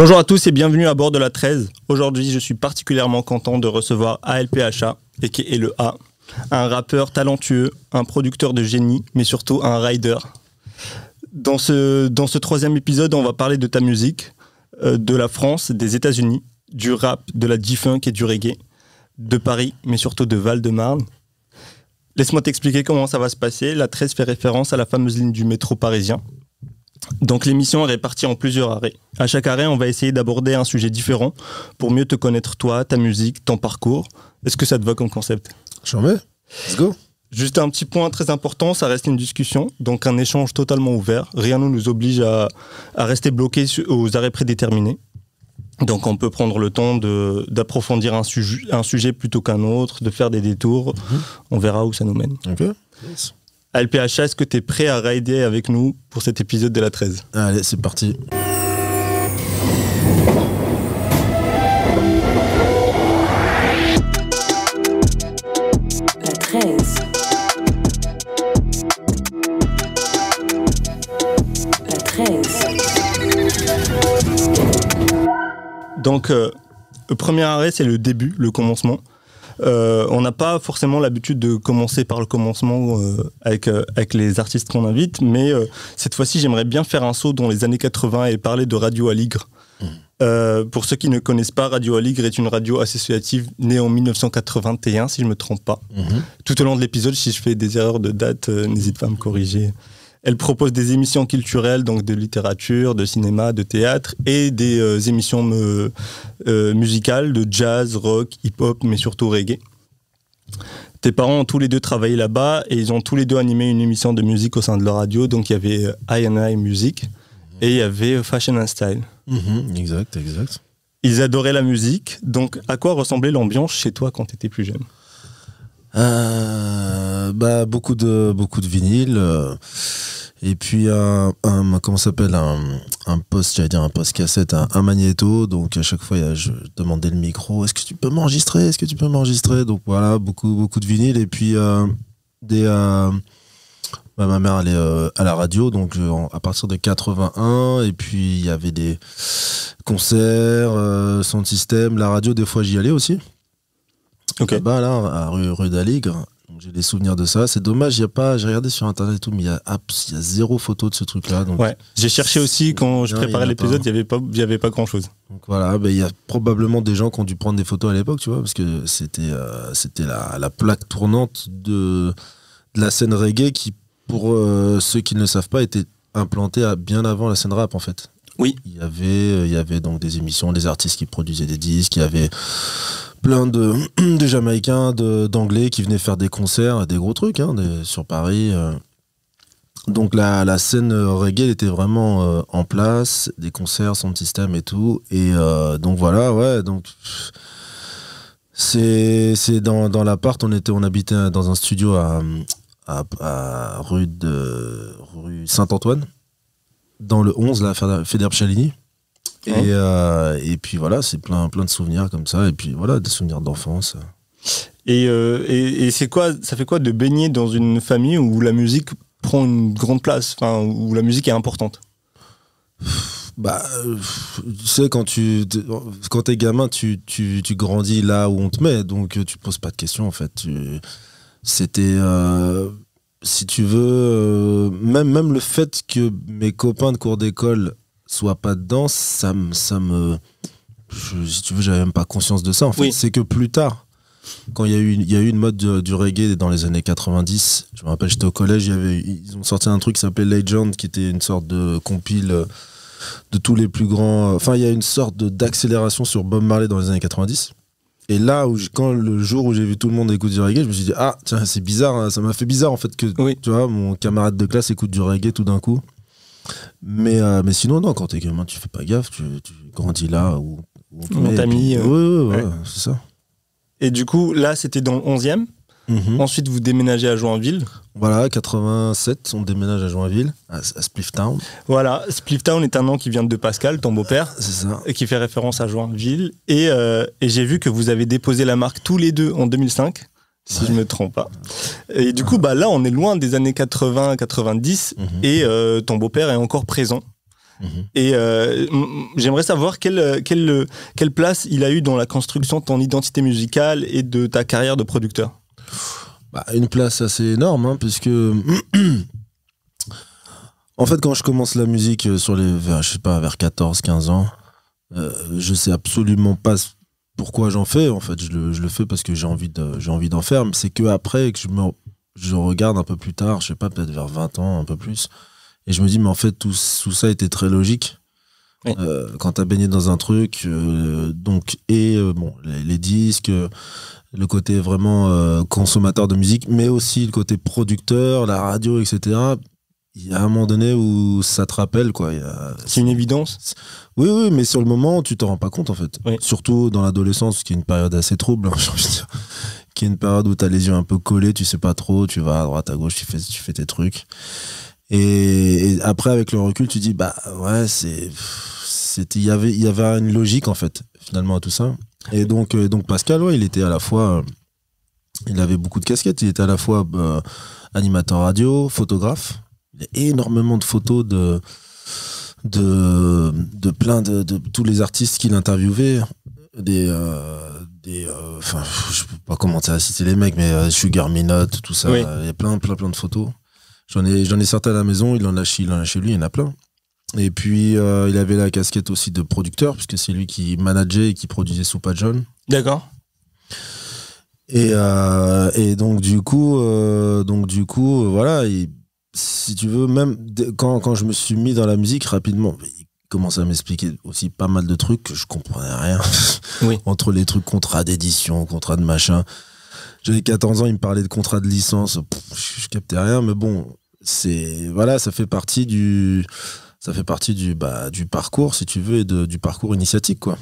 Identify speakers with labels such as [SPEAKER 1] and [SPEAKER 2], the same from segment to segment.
[SPEAKER 1] Bonjour à tous et bienvenue à bord de la 13. Aujourd'hui, je suis particulièrement content de recevoir ALPHA, aka le A, un rappeur talentueux, un producteur de génie, mais surtout un rider. Dans ce troisième épisode, on va parler de ta musique, de la France, des États-Unis, du rap, de la G-Funk et du reggae, de Paris, mais surtout de Val-de-Marne. Laisse-moi t'expliquer comment ça va se passer. La 13 fait référence à la fameuse ligne du métro parisien. Donc l'émission est répartie en plusieurs arrêts. À chaque arrêt, on va essayer d'aborder un sujet différent pour mieux te connaître toi, ta musique, ton parcours. Est-ce que ça te va comme concept ?
[SPEAKER 2] J'en mets. Let's go.
[SPEAKER 1] Juste un petit point très important, ça reste une discussion, donc un échange totalement ouvert. Rien ne nous oblige à rester bloqué aux arrêts prédéterminés. Donc on peut prendre le temps d'approfondir un sujet plutôt qu'un autre, de faire des détours. On verra où ça nous mène.
[SPEAKER 2] Ok. Yes.
[SPEAKER 1] ALPHA, est-ce que tu es prêt à rider avec nous pour cet épisode de la 13 ?
[SPEAKER 2] Allez, c'est parti.
[SPEAKER 3] La 13. La 13.
[SPEAKER 1] Donc, le premier arrêt, c'est le début, le commencement. On n'a pas forcément l'habitude de commencer par le commencement avec les artistes qu'on invite, mais cette fois-ci, j'aimerais bien faire un saut dans les années 80 et parler de Radio Aligre. Pour ceux qui ne connaissent pas, Radio Aligre est une radio associative née en 1981, si je ne me trompe pas. Tout au long de l'épisode, si je fais des erreurs de date, n'hésite pas à me corriger. Elle propose des émissions culturelles, donc de littérature, de cinéma, de théâtre, et des émissions musicales de jazz, rock, hip-hop, mais surtout reggae. Tes parents ont tous les deux travaillé là-bas et ils ont tous les deux animé une émission de musique au sein de leur radio. Donc il y avait I&I Music et il y avait Fashion and Style.
[SPEAKER 2] Exact.
[SPEAKER 1] Ils adoraient la musique. Donc à quoi ressemblait l'ambiance chez toi quand tu étais plus jeune ?
[SPEAKER 2] Beaucoup de vinyles. Et puis comment ça s'appelle, un poste cassette, un magnéto. Donc à chaque fois je demandais le micro, est-ce que tu peux m'enregistrer, donc voilà, beaucoup de vinyles. Et puis ma mère allait à la radio, donc à partir de 81. Et puis il y avait des concerts, son système, la radio, des fois j'y allais aussi.
[SPEAKER 1] Ok.
[SPEAKER 2] Là-bas, à rue d'Aligre. J'ai des souvenirs de ça. C'est dommage, j'ai regardé sur internet et tout, mais il y a zéro photo de ce truc-là. Donc
[SPEAKER 1] ouais, j'ai cherché aussi quand je préparais l'épisode, il n'y avait pas grand-chose.
[SPEAKER 2] Donc voilà, il y a probablement des gens qui ont dû prendre des photos à l'époque, tu vois, parce que c'était la plaque tournante de la scène reggae qui, pour ceux qui ne le savent pas, était implantée bien avant la scène rap, en fait.
[SPEAKER 1] Oui.
[SPEAKER 2] Il y avait donc des émissions, des artistes qui produisaient des disques, il y avait plein de Jamaïcains, d'Anglais qui venaient faire des concerts, des gros trucs sur Paris. Donc la scène reggae elle était vraiment en place, des concerts, son système et tout. Et donc voilà, ouais. Donc c'est dans l'appart, on habitait dans un studio à rue Saint-Antoine, dans le 11, la Faidherbe-Chaligny. Et puis voilà, c'est plein de souvenirs comme ça, et puis voilà, des souvenirs d'enfance.
[SPEAKER 1] Et c'est quoi, ça fait quoi de baigner dans une famille où la musique prend une grande place, où la musique est importante ?
[SPEAKER 2] Tu sais, quand t'es gamin, tu grandis là où on te met, donc tu poses pas de questions en fait. C'était si tu veux, même le fait que mes copains de cours d'école soient pas dedans, si tu veux, j'avais même pas conscience de ça en fait.
[SPEAKER 1] Oui.
[SPEAKER 2] C'est que plus tard, quand il y a eu une mode du reggae dans les années 90, je me rappelle, j'étais au collège, ils ont sorti un truc qui s'appelait Legend, qui était une sorte de compile de tous les plus grands. Enfin, il y a une sorte d'accélération sur Bob Marley dans les années 90. Et là, quand le jour où j'ai vu tout le monde écouter du reggae, je me suis dit, ah, tiens, c'est bizarre, hein, ça m'a fait bizarre en fait que tu vois, mon camarade de classe écoute du reggae tout d'un coup. Mais sinon, non, quand t'es gamin, tu fais pas gaffe, tu grandis là où
[SPEAKER 1] on t'a mis.
[SPEAKER 2] Ouais, c'est ça.
[SPEAKER 1] Et du coup, là, c'était dans le 11e. Ensuite, vous déménagez à Joinville.
[SPEAKER 2] Voilà, 87, on déménage à Joinville, à Splifftown.
[SPEAKER 1] Voilà, Splifftown est un nom qui vient de Pascal, ton beau-père,
[SPEAKER 2] c'est ça.
[SPEAKER 1] Et qui fait référence à Joinville. Et j'ai vu que vous avez déposé la marque tous les deux en 2005, si je ne me trompe pas. Et du coup, là, on est loin des années 80-90, et ton beau-père est encore présent. Et j'aimerais savoir quelle place il a eu dans la construction de ton identité musicale et de ta carrière de producteur.
[SPEAKER 2] Bah, une place assez énorme, hein, puisque en fait, quand je commence la musique vers 14-15 ans, je sais absolument pas pourquoi j'en fais. En fait, je le fais parce que j'ai envie d'en faire. Mais c'est que après que je regarde un peu plus tard, je sais pas, peut-être vers 20 ans, un peu plus, et je me dis, mais en fait, tout ça était très logique. Oui. Quand t'as baigné dans un truc, les disques, le côté vraiment consommateur de musique, mais aussi le côté producteur, la radio, etc. Il y a un moment donné où ça te rappelle, quoi.
[SPEAKER 1] C'est une évidence.
[SPEAKER 2] Oui, mais sur le moment, tu t'en rends pas compte, en fait. Oui. Surtout dans l'adolescence, qui est une période assez trouble, hein, j'ai envie de dire. Qui est une période où t'as les yeux un peu collés, tu sais pas trop, tu vas à droite, à gauche, tu fais tes trucs. Et après, avec le recul, tu dis, bah ouais, il y avait une logique, en fait, finalement, à tout ça. Et donc Pascal, ouais, il était à la fois, il avait beaucoup de casquettes. Il était à la fois animateur radio, photographe. Il y a énormément de photos de plein de tous les artistes qu'il interviewait. Enfin, je peux pas commencer à citer les mecs, mais Sugar Minot, tout ça. Oui. Il y a plein de photos. J'en ai certains à la maison. Il en a chez lui, il y en a plein. Et puis, il avait la casquette aussi de producteur, puisque c'est lui qui manageait et qui produisait Soupa John.
[SPEAKER 1] D'accord.
[SPEAKER 2] Et donc, du coup, voilà. Si tu veux, même quand je me suis mis dans la musique, rapidement, il commençait à m'expliquer aussi pas mal de trucs que je comprenais rien. Oui. Entre les trucs contrats d'édition, contrats de machin. J'avais 14 ans, il me parlait de contrats de licence. Je captais rien, mais bon, ça fait partie du parcours, si tu veux, et du parcours initiatique, quoi.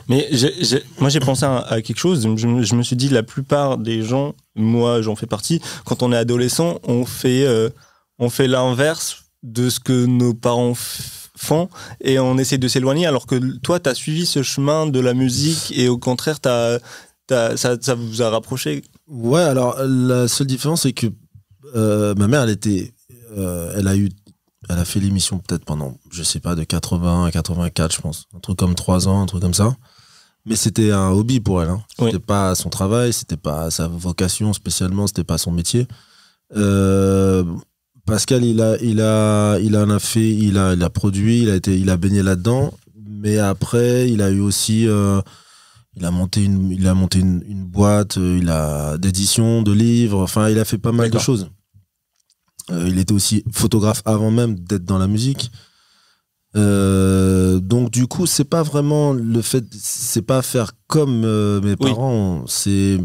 [SPEAKER 1] Mais moi, j'ai pensé à quelque chose. Je me suis dit, la plupart des gens, moi, j'en fais partie, quand on est adolescent, on fait l'inverse de ce que nos parents font et on essaie de s'éloigner, alors que toi, tu as suivi ce chemin de la musique et au contraire, ça vous a rapproché.
[SPEAKER 2] Ouais, alors la seule différence, c'est que ma mère, elle a fait l'émission peut-être pendant, je sais pas, de 80 à 84, je pense. Un truc comme 3 ans, un truc comme ça. Mais c'était un hobby pour elle. Hein. Oui. C'était pas son travail, c'était pas sa vocation spécialement, c'était pas son métier. Pascal, il a produit, il a baigné là-dedans. Mais après, il a eu aussi, il a monté une boîte, d'édition, de livres. Enfin, il a fait pas mal de choses. Il était aussi photographe avant même d'être dans la musique. Donc du coup, c'est pas vraiment le fait, c'est pas faire comme mes parents, c'est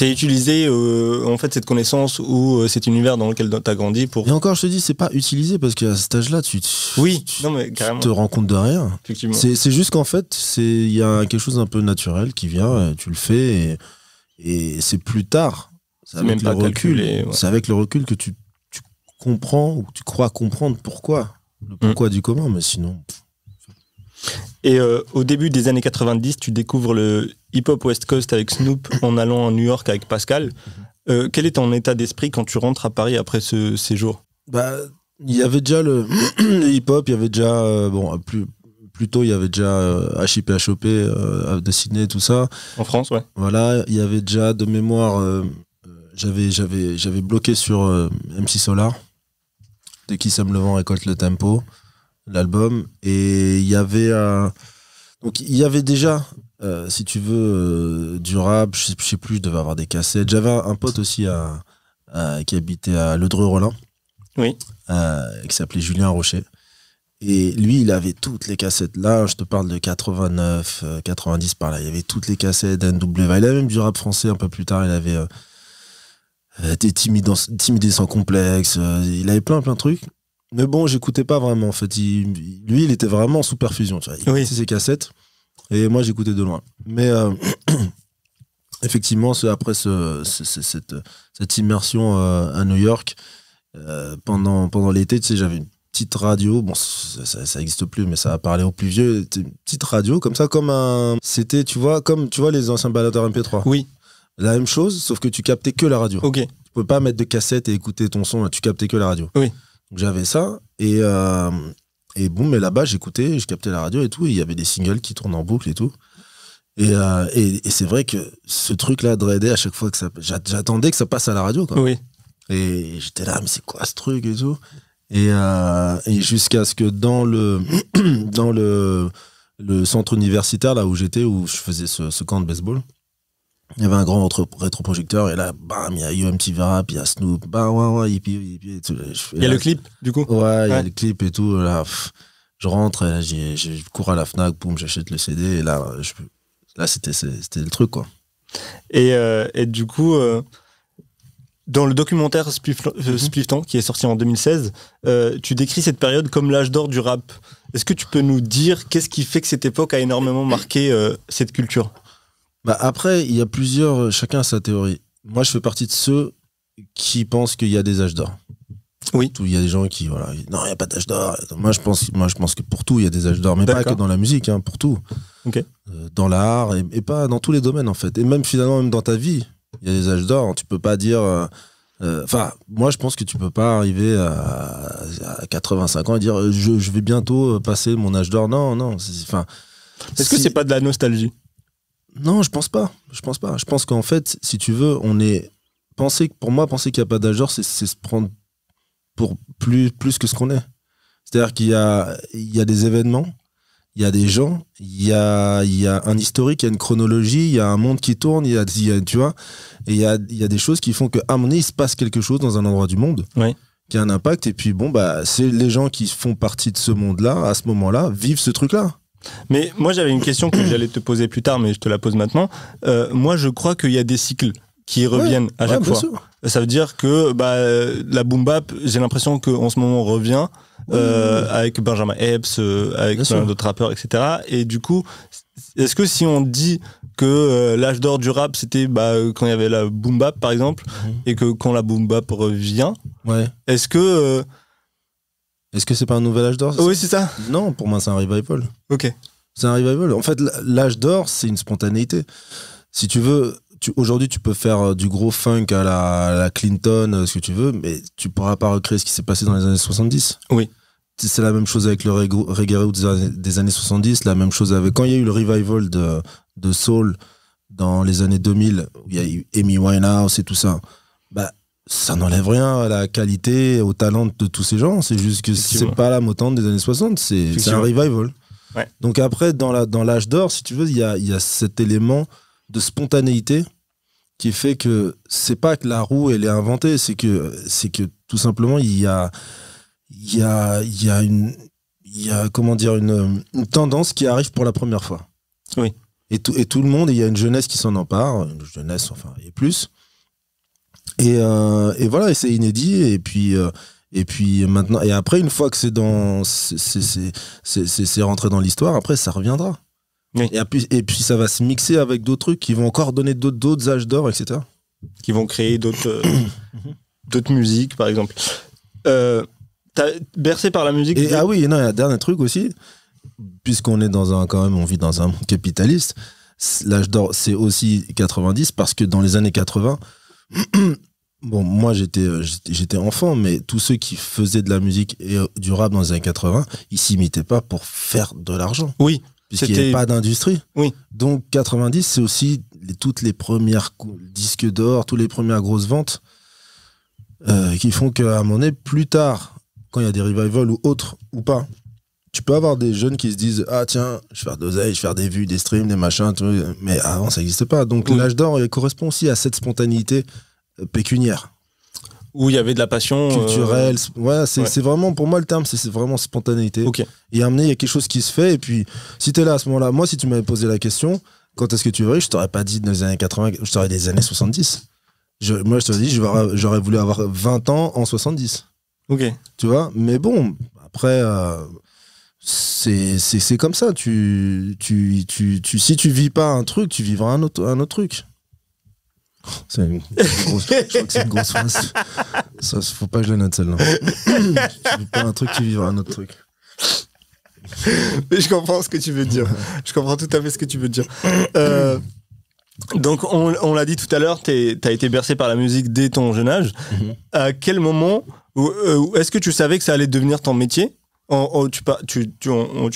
[SPEAKER 1] utiliser en fait cette connaissance ou cet univers dans lequel tu as grandi pour.
[SPEAKER 2] Et encore, je te dis, c'est pas utiliser parce qu'à cet âge-là, tu te rends compte de rien.
[SPEAKER 1] Effectivement.
[SPEAKER 2] C'est juste qu'en fait, il y a quelque chose d'un peu naturel qui vient, tu le fais et c'est plus tard. C'est avec le recul. C'est avec le recul que tu comprends ou tu crois comprendre pourquoi. Le pourquoi du comment, mais sinon.
[SPEAKER 1] Et au début des années 90, tu découvres le hip-hop West Coast avec Snoop en allant à New York avec Pascal. Quel est ton état d'esprit quand tu rentres à Paris après ce séjour ?
[SPEAKER 2] Il y avait déjà le hip-hop, il y avait déjà plus tôt, il y avait déjà HIP HOP de Sydney, tout ça.
[SPEAKER 1] En France, ouais.
[SPEAKER 2] Voilà, il y avait déjà de mémoire. J'avais bloqué sur MC Solar, de Qui Sème le vent récolte le tempo, l'album, et il y avait déjà, si tu veux, du rap, je sais plus, je devais avoir des cassettes. J'avais un pote aussi qui habitait à Le Dreux-Rollin,
[SPEAKER 1] oui,
[SPEAKER 2] qui s'appelait Julien Rocher, et lui, il avait toutes les cassettes. Là, je te parle de 89, 90 par là, il y avait toutes les cassettes d'NW. Il avait même du rap français un peu plus tard, il avait t'es timide sans complexe, il avait plein de trucs, mais bon, j'écoutais pas vraiment en fait. Lui, il était vraiment sous perfusion, tu vois. Il écoutait ses cassettes et moi j'écoutais de loin, mais effectivement, après cette immersion à New York, pendant l'été, tu sais, j'avais une petite radio, bon, ça existe plus, mais ça a parlé aux plus vieux, une petite radio comme ça, c'était, tu vois, comme tu vois les anciens baladeurs MP3.
[SPEAKER 1] Oui.
[SPEAKER 2] La même chose, sauf que tu captais que la radio.
[SPEAKER 1] Ok.
[SPEAKER 2] Tu peux pas mettre de cassette et écouter ton son, là, tu captais que la radio.
[SPEAKER 1] Oui.
[SPEAKER 2] Donc, j'avais ça. Et bon, mais là-bas, j'écoutais, je captais la radio et tout. Et il y avait des singles qui tournent en boucle et tout. Et c'est vrai que ce truc-là, Dreadé, à chaque fois que j'attendais que ça passe à la radio, quoi.
[SPEAKER 1] Oui.
[SPEAKER 2] Et j'étais là, mais c'est quoi ce truc et tout. Et jusqu'à ce que dans le centre universitaire, là où j'étais, où je faisais ce camp de baseball, il y avait un grand rétroprojecteur, et là, bam, il y a UMTV Rap, il y a Snoop, bam, ouais, hippie, et tout.
[SPEAKER 1] Il y a le clip, du coup.
[SPEAKER 2] Ouais, il y a le clip et tout. Là, je rentre, et là, je cours à la Fnac, boum, j'achète le CD, et là, c'était le truc, quoi.
[SPEAKER 1] Et du coup, dans le documentaire Splifftan, qui est sorti en 2016, tu décris cette période comme l'âge d'or du rap. Est-ce que tu peux nous dire qu'est-ce qui fait que cette époque a énormément marqué cette culture ?
[SPEAKER 2] Bah après, il y a chacun a sa théorie. Moi, je fais partie de ceux qui pensent qu'il y a des âges d'or.
[SPEAKER 1] Oui.
[SPEAKER 2] Il y a des gens qui, voilà, non, il n'y a pas d'âge d'or. Moi, je pense que pour tout, il y a des âges d'or, mais pas que dans la musique, hein, pour tout.
[SPEAKER 1] Okay.
[SPEAKER 2] Dans l'art, et pas dans tous les domaines, en fait. Et même finalement, même dans ta vie, il y a des âges d'or. Tu peux pas dire... moi, je pense que tu peux pas arriver à 85 ans et dire je vais bientôt passer mon âge d'or. Non.
[SPEAKER 1] Est-ce que c'est pas de la nostalgie ?
[SPEAKER 2] Non, je pense pas. Je pense qu'en fait, si tu veux, penser qu'il n'y a pas d'âge d'or, c'est se prendre pour plus que ce qu'on est. C'est-à-dire qu'il y a des événements, il y a des gens, il y a un historique, il y a une chronologie, il y a un monde qui tourne, tu vois, et il y a des choses qui font qu'à un moment donné, il se passe quelque chose dans un endroit du monde,
[SPEAKER 1] oui,
[SPEAKER 2] qui a un impact, et puis bon, bah, c'est les gens qui font partie de ce monde-là, à ce moment-là, vivent ce truc-là.
[SPEAKER 1] Mais moi, j'avais une question que j'allais te poser plus tard, mais je te la pose maintenant. Moi, je crois qu'il y a des cycles qui reviennent à chaque fois.
[SPEAKER 2] Sûr.
[SPEAKER 1] Ça veut dire que la boom bap, j'ai l'impression qu'en ce moment revient avec Benjamin Epps, avec plein d'autres rappeurs, etc. Et du coup, est-ce que si on dit que l'âge d'or du rap, c'était quand il y avait la boom bap, par exemple, et que quand la boom bap revient, est-ce que
[SPEAKER 2] c'est pas un nouvel âge d'or ?
[SPEAKER 1] Oui, c'est ça.
[SPEAKER 2] Non, pour moi, c'est un revival.
[SPEAKER 1] Ok.
[SPEAKER 2] C'est un revival. En fait, l'âge d'or, c'est une spontanéité. Si tu veux, aujourd'hui, tu peux faire du gros funk à la Clinton, ce que tu veux, mais tu pourras pas recréer ce qui s'est passé dans les années 70.
[SPEAKER 1] Oui.
[SPEAKER 2] C'est la même chose avec le reggae des années 70, la même chose avec... Quand il y a eu le revival de soul dans les années 2000, où il y a eu Amy Winehouse et tout ça, ça n'enlève rien à la qualité, au talent de tous ces gens. C'est juste que c'est pas la motante des années 60, c'est un revival.
[SPEAKER 1] Ouais.
[SPEAKER 2] Donc après, dans l'âge d'or, si tu veux, il y a cet élément de spontanéité qui fait que c'est pas que la roue elle est inventée, c'est que tout simplement il y a comment dire une tendance qui arrive pour la première fois.
[SPEAKER 1] Oui.
[SPEAKER 2] Et tout le monde, il y a une jeunesse qui s'en empare, une jeunesse enfin et plus. Et voilà, et c'est inédit, et puis maintenant, et après, une fois que c'est rentré dans l'histoire, après ça reviendra.
[SPEAKER 1] Oui.
[SPEAKER 2] Et puis ça va se mixer avec d'autres trucs qui vont encore donner d'autres âges d'or, etc.
[SPEAKER 1] Qui vont créer d'autres musiques, par exemple. T'as bercé par la musique.
[SPEAKER 2] Ah oui, non, il y a un dernier truc aussi, puisqu'on est on vit dans un monde capitaliste. L'âge d'or, c'est aussi 90, parce que dans les années 80, bon, moi j'étais enfant, mais tous ceux qui faisaient de la musique et du rap dans les années 80, ils s'imitaient pas pour faire de l'argent.
[SPEAKER 1] Oui.
[SPEAKER 2] Puisqu'il n'y avait pas d'industrie.
[SPEAKER 1] Oui.
[SPEAKER 2] Donc 90, c'est aussi toutes les premières disques d'or, toutes les premières grosses ventes qui font qu'à un moment donné, plus tard, quand il y a des revivals ou autres, ou pas, tu peux avoir des jeunes qui se disent « Ah tiens, je vais faire de l'oseille, je vais faire des vues, des streams, des machins. » Mais avant, ça n'existait pas. Donc l'âge d'or correspond aussi à cette spontanéité pécuniaire.
[SPEAKER 1] Où il y avait de la passion
[SPEAKER 2] culturelle. C'est vraiment, pour moi, le terme, c'est vraiment spontanéité.
[SPEAKER 1] Okay.
[SPEAKER 2] Et amener, il y a quelque chose qui se fait. Et puis, si tu es là à ce moment-là, moi, si tu m'avais posé la question, quand est-ce que tu veux, je t'aurais pas dit dans les années 80, je t'aurais dit des années 70. Moi, je t'aurais dit, j'aurais voulu avoir 20 ans en 70.
[SPEAKER 1] Ok.
[SPEAKER 2] Tu vois, mais bon, après, c'est comme ça. Si tu vis pas un truc, tu vivras un autre truc. Je crois que c'est une grosse phrase. Ça, faut pas que je la note celle-là. Tu vis pas un truc, tu vivras un autre truc.
[SPEAKER 1] Mais je comprends ce que tu veux dire. Je comprends tout à fait ce que tu veux dire. Donc, on l'a dit tout à l'heure, t'as été bercé par la musique dès ton jeune âge. À quel moment Ou est-ce que tu savais que ça allait devenir ton métier? Tu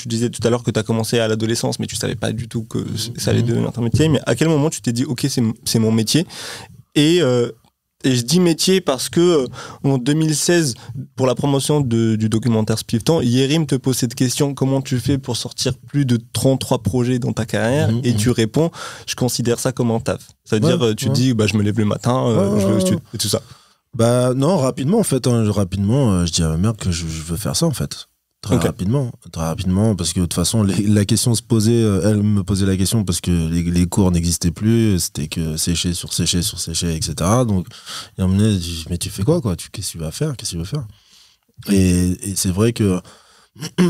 [SPEAKER 1] disais tout à l'heure que tu as commencé à l'adolescence, mais tu savais pas du tout que ça allait devenir ton métier. Mais à quel moment tu t'es dit, ok, c'est mon métier? Et je dis métier parce que en 2016, pour la promotion du documentaire Spliftan, Yérim te pose cette question: comment tu fais pour sortir plus de 33 projets dans ta carrière? Et tu réponds: je considère ça comme un taf. C'est-à-dire, tu dis, je me lève le matin, je vais au studio et tout ça.
[SPEAKER 2] Bah non, rapidement en fait. Je dis à ma mère que je veux faire ça en fait. Très rapidement, parce que de toute façon, la question se posait, elle me posait la question parce que les cours n'existaient plus, c'était que sécher sur sécher, etc. Donc, il m'a amené, mais tu fais quoi? Qu'est-ce que tu vas faire? Et c'est vrai que,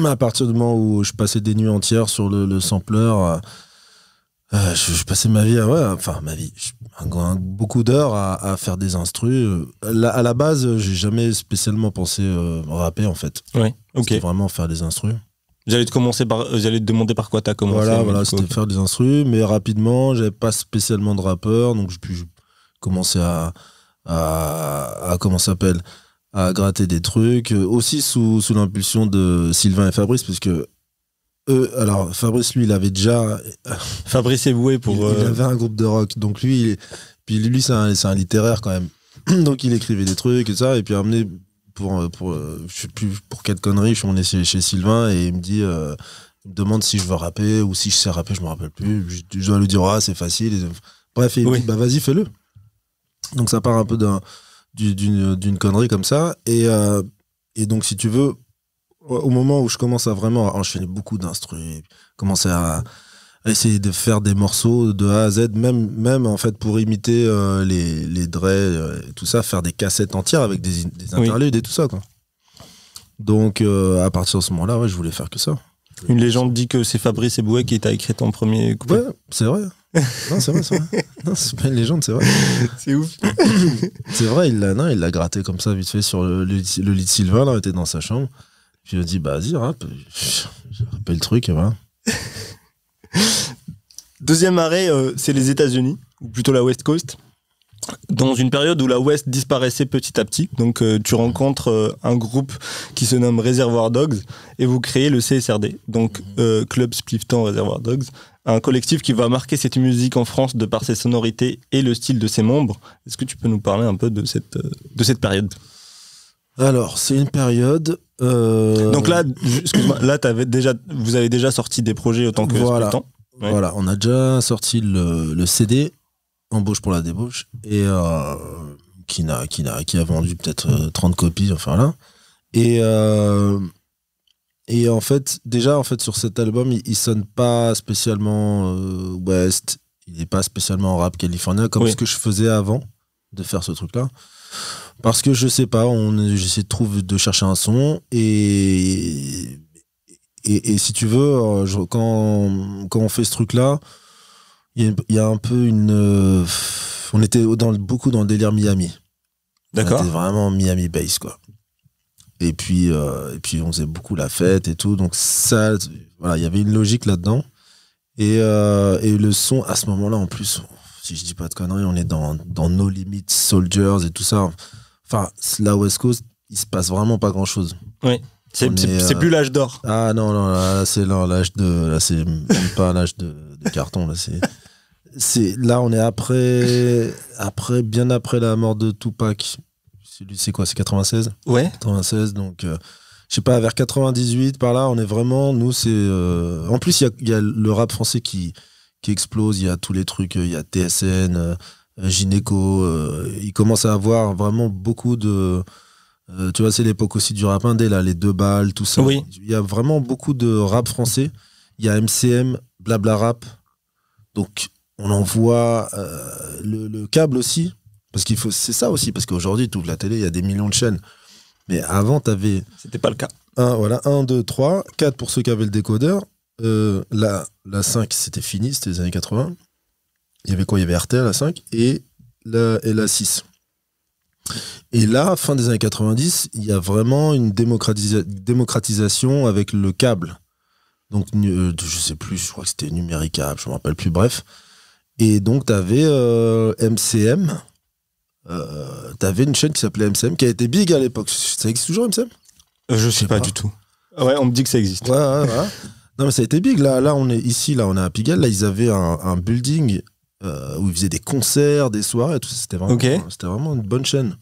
[SPEAKER 2] à partir du moment où je passais des nuits entières sur le sampler, je passais ma vie, beaucoup d'heures à faire des instrus. À la base, j'ai jamais spécialement pensé rapper en fait.
[SPEAKER 1] Ouais, ok.
[SPEAKER 2] C'était vraiment faire des instrus.
[SPEAKER 1] J'allais te demander par quoi t'as commencé.
[SPEAKER 2] Voilà, c'était faire des instrus, mais rapidement, j'avais pas spécialement de rappeur, donc je commençais à comment ça s'appelle, à gratter des trucs, aussi sous l'impulsion de Sylvain et Fabrice, parce que alors Fabrice, lui, il avait déjà...
[SPEAKER 1] Fabrice Eboué pour...
[SPEAKER 2] Il avait un groupe de rock, donc lui, c'est un littéraire quand même. Donc il écrivait des trucs et ça, et puis amené je sais plus pour quelle connerie, on est chez Sylvain, et il me dit, il me demande si je veux rapper, ou si je sais rapper, je me rappelle plus. Je dois lui dire, c'est facile. Bref, il me dit, vas-y, fais-le. Donc ça part un peu d'une connerie comme ça, et donc si tu veux, au moment où je commence à vraiment enchaîner beaucoup d'instrus, commencer à essayer de faire des morceaux de A à Z, même en fait pour imiter les Dre, tout ça, faire des cassettes entières avec des interludes et tout ça, quoi. Donc à partir de ce moment-là, je voulais faire que ça.
[SPEAKER 1] Une légende dit que c'est Fabrice Eboué qui t'a écrit ton premier couplet.
[SPEAKER 2] Ouais, c'est vrai. Non, c'est vrai. Non, c'est pas une légende, c'est vrai.
[SPEAKER 1] C'est ouf.
[SPEAKER 2] C'est vrai, il l'a gratté comme ça vite fait sur le lit de Sylvain, là, était dans sa chambre. Puis il m'a dit, vas-y, rappe. J'ai rappelé le truc, et voilà.
[SPEAKER 1] Deuxième arrêt, c'est les États-Unis, ou plutôt la West Coast. Dans une période où la West disparaissait petit à petit, donc tu rencontres un groupe qui se nomme Reservoir Dogs et vous créez le CSRD, donc Club Spliftan Reservoir Dogs, un collectif qui va marquer cette musique en France de par ses sonorités et le style de ses membres. Est-ce que tu peux nous parler un peu de cette période?
[SPEAKER 2] Alors, c'est une période...
[SPEAKER 1] Donc là, excuse-moi, là vous avez déjà sorti des projets autant que Spliftan. Ouais.
[SPEAKER 2] Voilà, on a déjà sorti le CD Embauche pour la débauche, et qui a vendu peut-être 30 copies, enfin là. Et en fait, déjà sur cet album, il sonne pas spécialement West, il est pas spécialement rap californien comme ce que je faisais avant de faire ce truc-là. Parce que je sais pas, j'essaie de chercher un son, et si tu veux, quand on fait ce truc-là, il y a un peu on était beaucoup dans le délire Miami.
[SPEAKER 1] D'accord.
[SPEAKER 2] On était vraiment Miami bass, quoi. Et puis on faisait beaucoup la fête et tout, donc ça, voilà, il y avait une logique là-dedans. Et le son, à ce moment-là, en plus, si je dis pas de conneries, on est dans No Limit Soldiers et tout ça. Enfin, la West Coast, il se passe vraiment pas grand-chose.
[SPEAKER 1] Oui. C'est plus l'âge d'or.
[SPEAKER 2] Ah non, là c'est l'âge de... Là, c'est même pas l'âge de carton, là, là, on est bien après la mort de Tupac. C'est quoi, c'est 96?
[SPEAKER 1] Ouais.
[SPEAKER 2] 96, donc... je sais pas, vers 98, par là, on est vraiment... Nous, c'est... En plus, il y a le rap français qui explose, il y a tous les trucs, il y a TSN, Gynéco, il commence à avoir vraiment beaucoup de... tu vois, c'est l'époque aussi du rap indé, là, les 2 balles, tout ça.
[SPEAKER 1] Oui.
[SPEAKER 2] Il y a vraiment beaucoup de rap français. Il y a MCM, Blabla Rap. Donc, on envoie le câble aussi. Parce c'est ça aussi, parce qu'aujourd'hui, tu ouvres la télé, il y a des millions de chaînes. Mais avant, t'avais...
[SPEAKER 1] C'était pas le cas.
[SPEAKER 2] 1, 2, 3, 4 pour ceux qui avaient le décodeur. La 5, c'était fini, c'était les années 80. Il y avait quoi? Il y avait RTL, la 5, et la 6. Et là, fin des années 90, il y a vraiment une démocratisation avec le câble. Donc, je sais plus, je crois que c'était numéricable, je me rappelle plus, bref. Et donc, tu avais MCM, t'avais une chaîne qui s'appelait MCM, qui a été big à l'époque. Ça existe toujours, MCM?
[SPEAKER 1] Je sais pas du tout. Ouais, on me dit que ça existe.
[SPEAKER 2] Ouais. Non, mais ça a été big. Là, on est ici, là, on est à Pigalle. Là, ils avaient un building où ils faisaient des concerts, des soirées, tout ça. C'était vraiment une bonne chaîne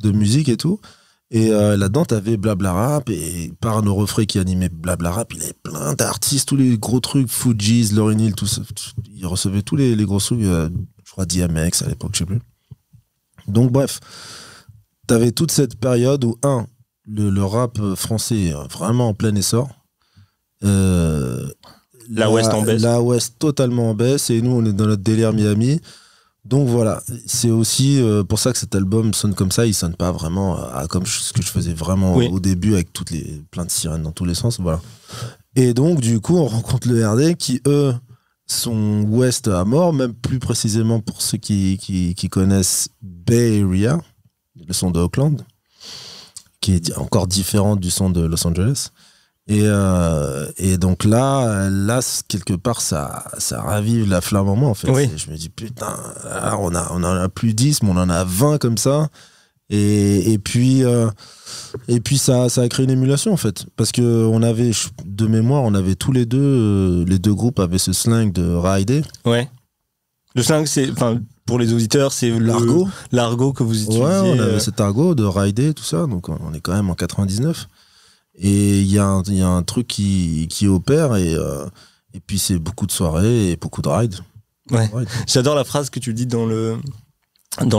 [SPEAKER 2] de musique et tout. Et là-dedans, t'avais Blabla Rap et Parano Refrain qui animait Blabla Rap. Il avait plein d'artistes, tous les gros trucs, Fujis, Lauryn Hill, tout ça. Il recevait tous les gros trucs. Je crois DMX à l'époque, je sais plus. Donc, bref, t'avais toute cette période où, le rap français est vraiment en plein essor.
[SPEAKER 1] La West en baisse.
[SPEAKER 2] La West totalement en baisse. Et nous, on est dans notre délire Miami. Donc voilà, c'est aussi pour ça que cet album sonne comme ça. Il sonne pas vraiment comme ce que je faisais vraiment au début avec plein de sirènes dans tous les sens. Voilà. Et donc du coup, on rencontre le RD qui eux sont West à mort, même plus précisément pour ceux qui connaissent Bay Area, le son de Oakland, qui est encore différent du son de Los Angeles. Et donc là, quelque part, ça ravive la flamme en moi, en fait.
[SPEAKER 1] Oui.
[SPEAKER 2] Je me dis, putain, là, on en a plus 10, mais on en a 20 comme ça. Et puis ça a créé une émulation, en fait. Parce que de mémoire, on avait tous les deux groupes avaient ce slang de rider.
[SPEAKER 1] Ouais. Le slang, pour les auditeurs, c'est l'argot que vous utilisez.
[SPEAKER 2] Ouais, on avait cet argot de rider, tout ça. Donc on est quand même en 99. Et il y a un truc qui opère et puis c'est beaucoup de soirées et beaucoup de rides.
[SPEAKER 1] Ouais. J'adore la phrase que tu dis dans le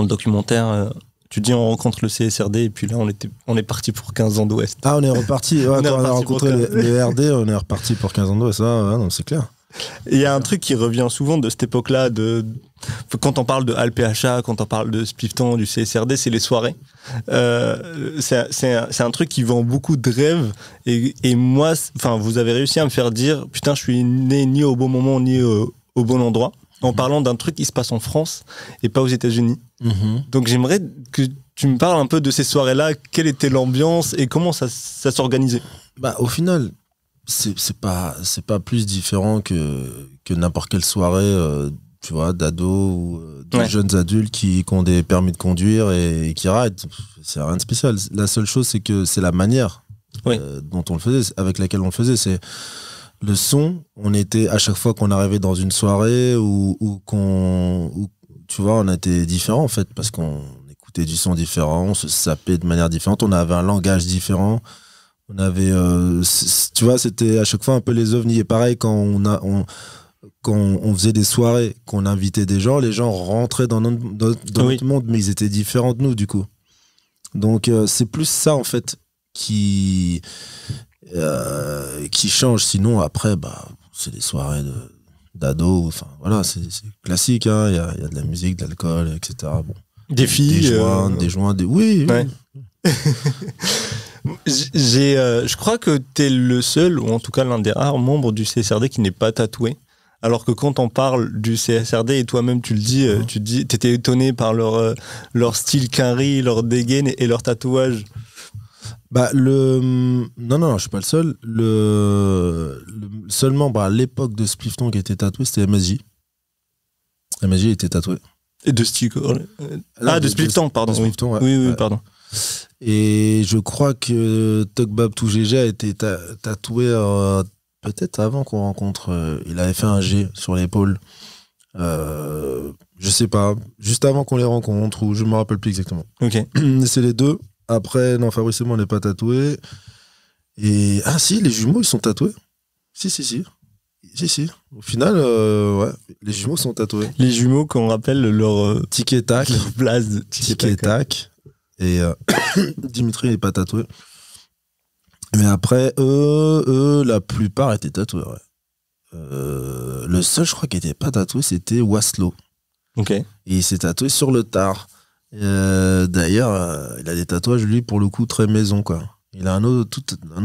[SPEAKER 1] documentaire. Tu dis on rencontre le CSRD et puis là on est parti pour 15 ans d'Ouest.
[SPEAKER 2] Ah, on est reparti. Ouais, quand on a rencontré le RD, on est reparti pour 15 ans d'Ouest. Non, c'est clair.
[SPEAKER 1] Il y a un truc qui revient souvent de cette époque-là, quand on parle de Alpha, quand on parle de Splifton, du CSRD, c'est les soirées. C'est un truc qui vend beaucoup de rêves. Et moi, vous avez réussi à me faire dire, putain, je suis né ni au bon moment, ni au bon endroit, en parlant d'un truc qui se passe en France et pas aux États-Unis. Donc j'aimerais que tu me parles un peu de ces soirées-là, quelle était l'ambiance et comment ça s'organisait.
[SPEAKER 2] Bah, au final, c'est pas plus différent que n'importe quelle soirée tu vois, d'ados ou de jeunes adultes qui ont des permis de conduire et qui rident. C'est rien de spécial. La seule chose, c'est que c'est la manière dont on le faisait, avec laquelle on le faisait. C'est le son. On était, à chaque fois qu'on arrivait dans une soirée ou tu vois, on était différents en fait, parce qu'on écoutait du son différent, on se sapait de manière différente, on avait un langage différent. On avait, tu vois, c'était à chaque fois un peu les ovnis. Et pareil, quand on faisait des soirées, qu'on invitait des gens, les gens rentraient dans notre monde, mais ils étaient différents de nous, du coup. Donc, c'est plus ça, en fait, qui change. Sinon, après, c'est des soirées d'ados. Enfin, voilà, c'est classique, hein. Il y a de la musique, de l'alcool, etc. Bon.
[SPEAKER 1] Des filles.
[SPEAKER 2] Des joints. Oui.
[SPEAKER 1] Ouais. Je crois que t'es le seul, ou en tout cas l'un des rares membres du CSRD qui n'est pas tatoué. Alors que quand on parle du CSRD, et toi-même tu le dis, tu dis, t'étais étonné par leur style quinri, leur dégaine et leur tatouage.
[SPEAKER 2] Non, je suis pas le seul. Le seul membre à l'époque de Splifton qui était tatoué, c'était MSJ. MSJ était tatoué.
[SPEAKER 1] Et de Splifton, pardon.
[SPEAKER 2] De Splifton,
[SPEAKER 1] oui, pardon.
[SPEAKER 2] Et je crois que Togbab Tougéja a été tatoué peut-être avant qu'on rencontre. Il avait fait un G sur l'épaule. Je sais pas. Juste avant qu'on les rencontre, ou je me rappelle plus exactement.
[SPEAKER 1] Ok.
[SPEAKER 2] C'est les deux. Après, non, Fabrice et moi, on n'est pas tatoués. Et si, les jumeaux, ils sont tatoués. Si. Au final, les jumeaux sont tatoués.
[SPEAKER 1] Les jumeaux, qu'on rappelle leur
[SPEAKER 2] tic et tac.
[SPEAKER 1] Leur place de
[SPEAKER 2] tic et tac. Et Dimitri n'est pas tatoué. Mais après, eux, la plupart étaient tatoués. Ouais. Le seul, je crois, qui n'était pas tatoué, c'était Waslo.
[SPEAKER 1] Ok.
[SPEAKER 2] Et il s'est tatoué sur le tard. D'ailleurs, il a des tatouages, lui, pour le coup, très maison, quoi. Il a un autre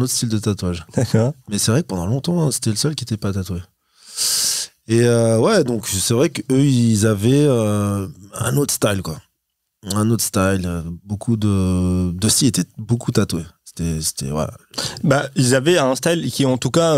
[SPEAKER 2] style de tatouage.
[SPEAKER 1] D'accord.
[SPEAKER 2] Mais c'est vrai que pendant longtemps, c'était le seul qui n'était pas tatoué. Et donc c'est vrai qu'eux, ils avaient un autre style, quoi. Un autre style. Beaucoup de style étaient beaucoup tatoués. C'était voilà.
[SPEAKER 1] Ils avaient un style qui, en tout cas,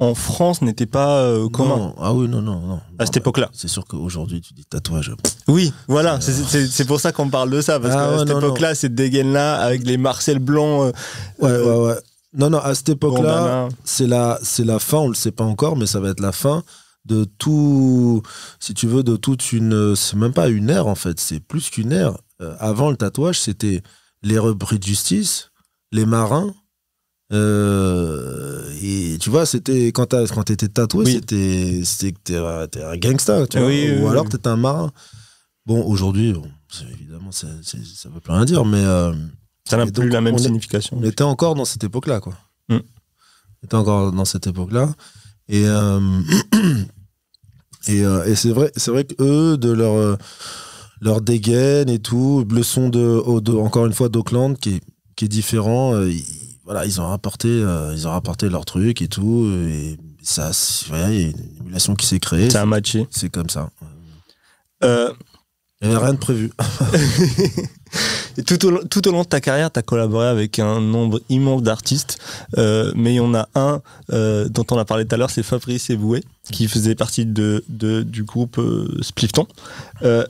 [SPEAKER 1] en France n'était pas commun.
[SPEAKER 2] Non. Ah oui, non.
[SPEAKER 1] À cette époque-là.
[SPEAKER 2] C'est sûr qu'aujourd'hui, tu dis tatouage.
[SPEAKER 1] Oui, voilà, c'est pour ça qu'on parle de ça, parce qu'à cette époque-là, cette dégaine-là, avec les Marcel blancs.
[SPEAKER 2] Ouais. Non, à cette époque-là,
[SPEAKER 1] bandana.
[SPEAKER 2] c'est la fin, on le sait pas encore, mais ça va être la fin de tout, si tu veux, de toute une... C'est même pas une ère, en fait, c'est plus qu'une ère. Avant, le tatouage, c'était les repris de justice, les marins, et tu vois, c'était quand t'étais tatoué,
[SPEAKER 1] Oui.
[SPEAKER 2] c'était que t'es un gangsta, tu vois, ou alors t'étais un marin. Bon, aujourd'hui, évidemment, ça veut plus rien dire, mais...
[SPEAKER 1] Ça n'a
[SPEAKER 2] et
[SPEAKER 1] plus
[SPEAKER 2] donc,
[SPEAKER 1] la même
[SPEAKER 2] on est-
[SPEAKER 1] signification.
[SPEAKER 2] On était encore dans cette époque-là, quoi.
[SPEAKER 1] Mm.
[SPEAKER 2] On était encore dans cette époque-là. Et, et c'est vrai que eux, de leur dégaine et tout, le son encore une fois d'Auckland, qui est différent, ils ont rapporté leur truc et tout. Et ça, il y a une émulation qui s'est créée.
[SPEAKER 1] Ça a matché.
[SPEAKER 2] C'est comme ça.
[SPEAKER 1] Euh,
[SPEAKER 2] Il n'y avait rien de prévu.
[SPEAKER 1] Et tout au long de ta carrière, tu as collaboré avec un nombre immense d'artistes, mais il y en a un dont on a parlé tout à l'heure, c'est Fabrice Eboué, qui faisait partie du groupe Splifton.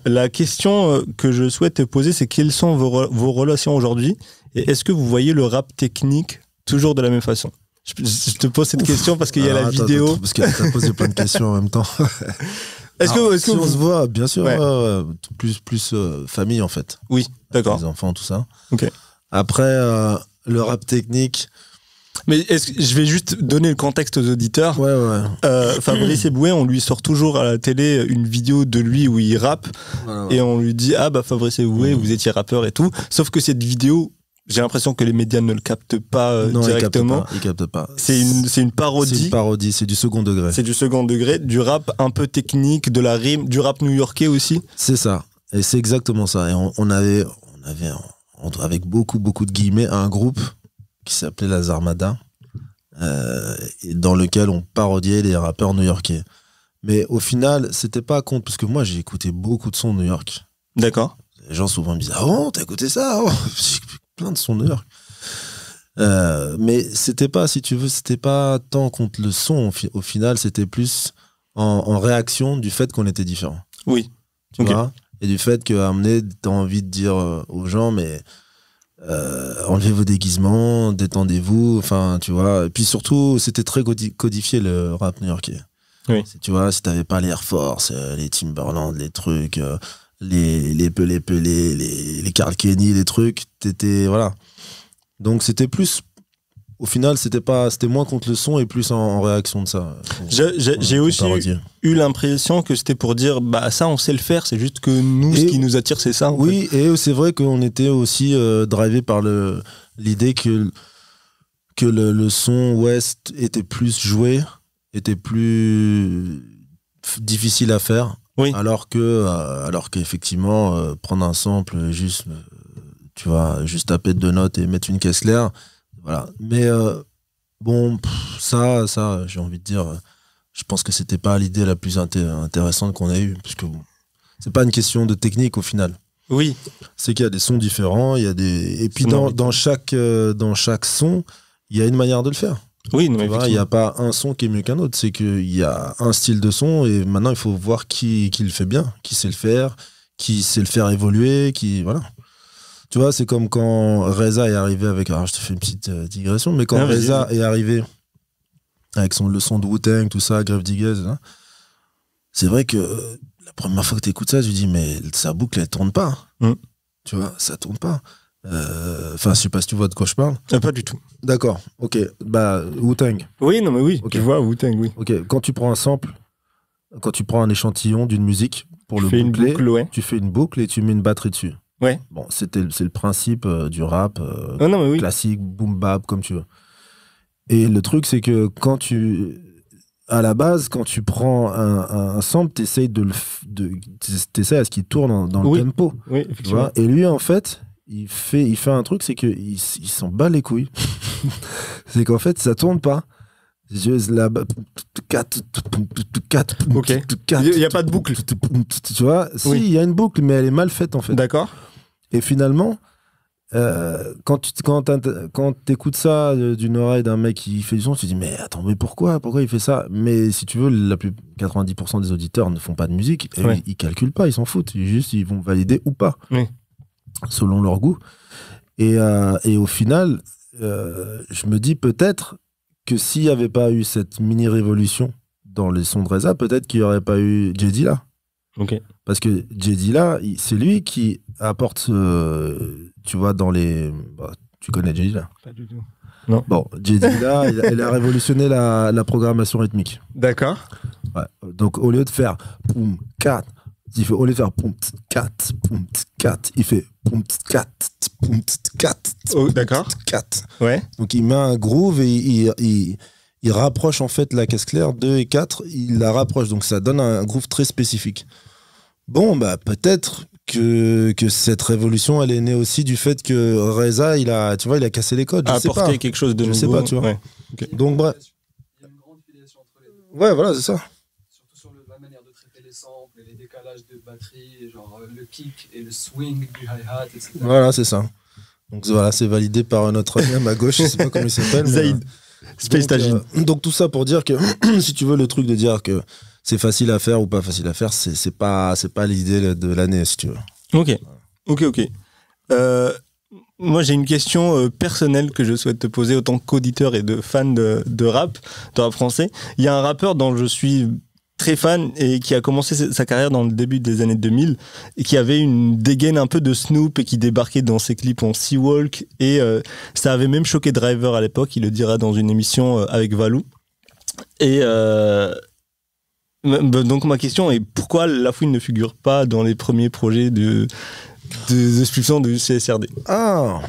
[SPEAKER 1] La question que je souhaite te poser, c'est quelles sont vos relations aujourd'hui, et est-ce que vous voyez le rap technique toujours de la même façon? Je te pose cette question parce qu'il y a la vidéo.
[SPEAKER 2] Attends, parce que tu as posé plein de questions en même temps.
[SPEAKER 1] Est-ce que
[SPEAKER 2] on se voit, bien sûr,
[SPEAKER 1] Ouais.
[SPEAKER 2] plus famille en fait.
[SPEAKER 1] Oui, d'accord.
[SPEAKER 2] Les enfants, tout ça.
[SPEAKER 1] Ok.
[SPEAKER 2] Après, le rap technique.
[SPEAKER 1] Mais je vais juste donner le contexte aux auditeurs.
[SPEAKER 2] Ouais.
[SPEAKER 1] Fabrice Eboué, on lui sort toujours à la télé une vidéo de lui où il rappe et on lui dit Fabrice Eboué, vous étiez rappeur et tout. Sauf que cette vidéo, j'ai l'impression que les médias ne le captent pas
[SPEAKER 2] Non,
[SPEAKER 1] directement.
[SPEAKER 2] il capte pas.
[SPEAKER 1] C'est une parodie.
[SPEAKER 2] C'est une parodie, c'est du second degré.
[SPEAKER 1] C'est du second degré, du rap un peu technique, de la rime, du rap new-yorkais aussi.
[SPEAKER 2] C'est ça. Et c'est exactement ça. Et on avait avec beaucoup de guillemets, un groupe qui s'appelait La Zarmada, dans lequel on parodiait les rappeurs new-yorkais. Mais au final, c'était pas contre, parce que moi j'ai écouté beaucoup de sons New York.
[SPEAKER 1] D'accord.
[SPEAKER 2] Les gens souvent me disent ah bon, t'as écouté ça? Oh, j'ai écouté plein de sons New York. Mais c'était pas, si tu veux, c'était pas tant contre le son. Au final, c'était plus en réaction du fait qu'on était différents.
[SPEAKER 1] Oui.
[SPEAKER 2] Tu
[SPEAKER 1] Ok.
[SPEAKER 2] vois, et du fait qu'à amener, t'as envie de dire aux gens, mais enlevez vos déguisements, détendez-vous, enfin, tu vois. Et puis surtout, c'était très codifié le rap new-yorkais.
[SPEAKER 1] Oui.
[SPEAKER 2] Tu vois, si t'avais pas les Air Force, les Timberland, les trucs, les Pelé, les Carl Kenny, les trucs, t'étais, voilà. Donc c'était plus, au final, c'était moins contre le son et plus en réaction de ça.
[SPEAKER 1] J'ai aussi eu l'impression que c'était pour dire ça on sait le faire, c'est juste que nous, ce qui nous attire, c'est ça.
[SPEAKER 2] Oui, et c'est vrai qu'on était aussi drivé par l'idée que le son ouest était plus joué, était plus difficile à faire.
[SPEAKER 1] Oui.
[SPEAKER 2] Alors qu'effectivement, prendre un sample, juste, tu vois, juste taper 2 notes et mettre une caisse claire, voilà. Mais bon, ça, j'ai envie de dire, je pense que c'était pas l'idée la plus intéressante qu'on a eue, parce que bon, c'est pas une question de technique au final.
[SPEAKER 1] Oui.
[SPEAKER 2] C'est qu'il y a des sons différents, il y a des, et puis dans chaque son, il y a une manière de le faire.
[SPEAKER 1] Oui, non, mais
[SPEAKER 2] il n'y a pas un son qui est mieux qu'un autre, c'est qu'il y a un style de son et maintenant il faut voir qui le fait bien, qui sait le faire, qui sait le faire évoluer, voilà. Tu vois, c'est comme quand Reza est arrivé avec, alors je te fais une petite digression, mais quand Reza est arrivé avec le son de Wu-Tang, tout ça, Grave Diggaz, hein, c'est vrai que la première fois que tu écoutes ça, tu dis mais sa boucle elle tourne pas. Tu vois, ça tourne pas. Enfin, je sais pas si tu vois de quoi je parle.
[SPEAKER 1] Pas du tout.
[SPEAKER 2] D'accord, ok. Wu-Tang.
[SPEAKER 1] Oui, non, mais oui,
[SPEAKER 2] okay.
[SPEAKER 1] Tu vois, Wu-Tang, oui.
[SPEAKER 2] Ok, quand tu prends un sample, quand tu prends un échantillon d'une musique pour le
[SPEAKER 1] boucler,
[SPEAKER 2] tu fais une boucle et tu mets une batterie dessus.
[SPEAKER 1] Ouais.
[SPEAKER 2] Bon, c'est le principe du rap classique, boom bap, comme tu veux. Et le truc, c'est que à la base, quand tu prends un sample, t'essayes à ce qu'il tourne dans le tempo.
[SPEAKER 1] Oui, effectivement.
[SPEAKER 2] Et lui, en fait, il fait un truc, c'est qu'il s'en bat les couilles. C'est qu'en fait, ça tourne pas. Ok. Il
[SPEAKER 1] n'y a pas de boucle.
[SPEAKER 2] Tu vois, si, il y a une boucle, mais elle est mal faite, en fait.
[SPEAKER 1] D'accord.
[SPEAKER 2] Et finalement, quand t'écoutes ça d'une oreille d'un mec qui fait du son, tu te dis mais attends, mais pourquoi il fait ça? Mais si tu veux, 90% des auditeurs ne font pas de musique, et
[SPEAKER 1] Ouais.
[SPEAKER 2] ils calculent pas, ils s'en foutent, ils vont valider ou pas,
[SPEAKER 1] Oui.
[SPEAKER 2] selon leur goût. Et au final, je me dis peut-être que s'il n'y avait pas eu cette mini révolution dans les sons de Reza, peut-être qu'il n'y aurait pas eu Jay Dilla.
[SPEAKER 1] Ok.
[SPEAKER 2] Parce que Jay Dilla, c'est lui qui apporte, tu vois, dans les... Bah, tu connais Jay Dilla?
[SPEAKER 1] Pas du tout.
[SPEAKER 2] Bon, Jay Dilla, il a révolutionné la programmation rythmique.
[SPEAKER 1] D'accord.
[SPEAKER 2] Ouais. Donc, au lieu de faire poum, 4, au lieu de faire poum, 4, poum, 4, il fait poum, 4, poum, 4.
[SPEAKER 1] Oh, d'accord.
[SPEAKER 2] 4.
[SPEAKER 1] Ouais.
[SPEAKER 2] Donc, il met un groove et il rapproche en fait la caisse claire 2 et 4, il la rapproche. Donc, ça donne un groove très spécifique. Bon, bah, peut-être que cette révolution, elle est née aussi du fait que Reza, il a cassé les codes. Je sais
[SPEAKER 1] Apporter
[SPEAKER 2] pas.
[SPEAKER 1] quelque chose de
[SPEAKER 2] Je
[SPEAKER 1] nouveau.
[SPEAKER 2] sais pas, tu vois.
[SPEAKER 1] Ouais. Ok.
[SPEAKER 2] Donc, bref.
[SPEAKER 4] Il y a une grande filiation entre les deux.
[SPEAKER 2] Ouais, voilà, c'est ça.
[SPEAKER 4] Surtout sur la manière de traiter les samples et les décalages de batterie, genre le kick et le swing du hi-hat, etc.
[SPEAKER 2] Voilà, c'est ça. Donc, voilà, c'est validé par notre ami à ma gauche, je sais pas comment il s'appelle. mais,
[SPEAKER 1] Zaïd. Space Tajin.
[SPEAKER 2] donc, tout ça pour dire que, si tu veux, le truc de dire que c'est facile à faire ou pas facile à faire, c'est pas l'idée de l'année, si tu veux.
[SPEAKER 1] Ok. Moi, j'ai une question personnelle que je souhaite te poser autant qu'auditeur et de fan de rap français. Il y a un rappeur dont je suis très fan et qui a commencé sa carrière dans le début des années 2000 et qui avait une dégaine un peu de Snoop et qui débarquait dans ses clips en Seawalk et ça avait même choqué Driver à l'époque, il le dira dans une émission avec Valou. Et donc ma question est pourquoi La Fouine ne figure pas dans les premiers projets de expulsion du CSRD?
[SPEAKER 2] Ah,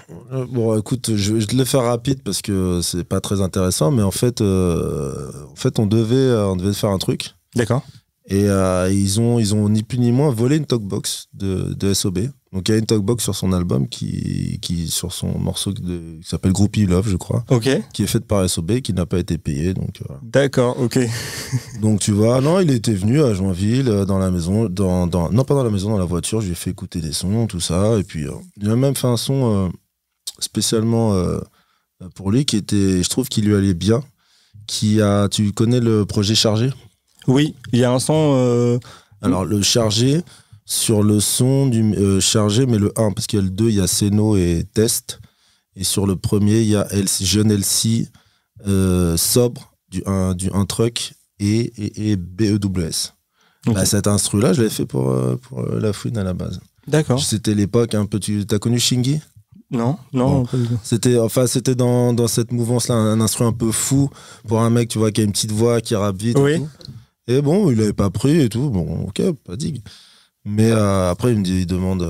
[SPEAKER 2] bon, écoute, je vais te le faire rapide parce que c'est pas très intéressant, mais en fait, on devait faire un truc.
[SPEAKER 1] D'accord.
[SPEAKER 2] Et ils ont ni plus ni moins volé une talkbox de SOB. Donc il y a une talkbox sur son album qui sur son morceau qui s'appelle Groupie Love, je crois,
[SPEAKER 1] Ok.
[SPEAKER 2] qui est faite par SOB, qui n'a pas été payé. Donc voilà.
[SPEAKER 1] D'accord, ok.
[SPEAKER 2] Donc tu vois, non, il était venu à Joinville dans la maison, non pas dans la maison, dans la voiture. Je lui ai fait écouter des sons, tout ça, et puis il a même fait un son spécialement pour lui qui était, je trouve qu'il lui allait bien. Tu connais le projet Chargé?
[SPEAKER 1] Oui, il y a un son.
[SPEAKER 2] Alors, le Chargé, sur le son du Chargé, mais le 1, parce qu'il y a le 2, il y a Seno et Test. Et sur le premier, il y a Jeune LC, Sobre, du 1 truck et BEWS.
[SPEAKER 1] Ok.
[SPEAKER 2] Bah, cet instru-là, je l'avais fait pour La Fouine à la base.
[SPEAKER 1] D'accord.
[SPEAKER 2] C'était l'époque un peu. T'as connu Shingy?
[SPEAKER 1] Non,
[SPEAKER 2] Bon.
[SPEAKER 1] pas du tout.
[SPEAKER 2] C'était dans cette mouvance-là, un instru un peu fou pour un mec, tu vois, qui a une petite voix, qui rappe vite.
[SPEAKER 1] Oui.
[SPEAKER 2] Et tout. Et bon, il avait pas pris et tout. Bon, ok, pas digue. Mais après, il demande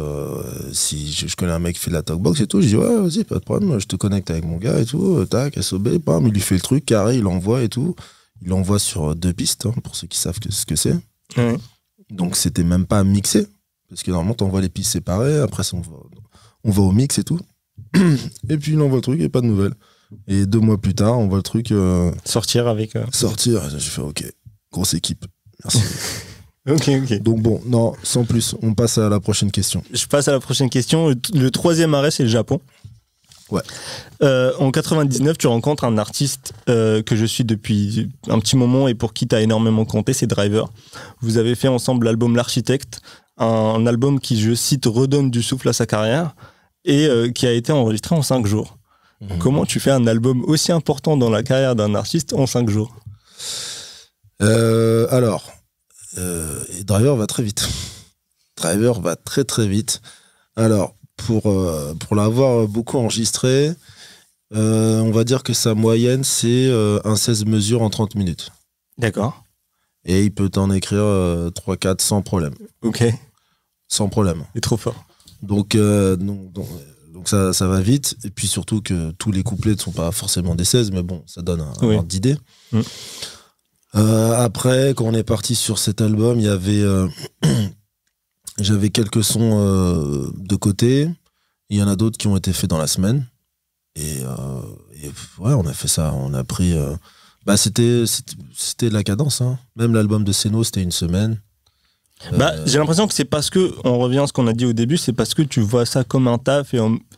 [SPEAKER 2] si je connais un mec qui fait de la talkbox et tout. Je dis, ouais, vas-y, pas de problème, je te connecte avec mon gars et tout. Tac, SOB, bam, il lui fait le truc carré, il l'envoie et tout. Il l'envoie sur 2 pistes, hein, pour ceux qui savent ce que c'est.
[SPEAKER 1] Ouais.
[SPEAKER 2] Donc, c'était même pas mixé. Parce que normalement, t'envoies les pistes séparées. Après, on va au mix et tout. Et puis, il envoie le truc et pas de nouvelles. Et 2 mois plus tard, on voit le truc
[SPEAKER 1] Sortir avec.
[SPEAKER 2] sortir. J'ai fait, ok, grosse équipe. Merci.
[SPEAKER 1] Ok.
[SPEAKER 2] Donc bon, non, sans plus, on passe à la prochaine question.
[SPEAKER 1] Je passe à la prochaine question. Le troisième arrêt, c'est le Japon.
[SPEAKER 2] Ouais.
[SPEAKER 1] En 99, tu rencontres un artiste que je suis depuis un petit moment et pour qui tu as énormément compté, c'est Driver. Vous avez fait ensemble l'album L'Architecte, un album qui, je cite, redonne du souffle à sa carrière et qui a été enregistré en 5 jours. Comment tu fais un album aussi important dans la carrière d'un artiste en 5 jours?
[SPEAKER 2] Alors, Driver va très vite. Driver va très très vite. Alors, pour l'avoir beaucoup enregistré, on va dire que sa moyenne, c'est un 16 mesures en 30 minutes.
[SPEAKER 1] D'accord.
[SPEAKER 2] Et il peut t'en écrire 3-4 sans problème.
[SPEAKER 1] Ok.
[SPEAKER 2] Sans problème.
[SPEAKER 1] Il est trop fort.
[SPEAKER 2] Donc ça va vite. Et puis surtout que tous les couplets ne sont pas forcément des 16, mais bon, ça donne un ordre d'idée. Après, quand on est parti sur cet album, il y avait j'avais quelques sons de côté. Il y en a d'autres qui ont été faits dans la semaine. Et ouais, on a fait ça. On a pris. C'était de la cadence. Hein. Même l'album de Seno, c'était une semaine.
[SPEAKER 1] J'ai l'impression que c'est parce que, on revient à ce qu'on a dit au début, c'est parce que tu vois ça comme un taf.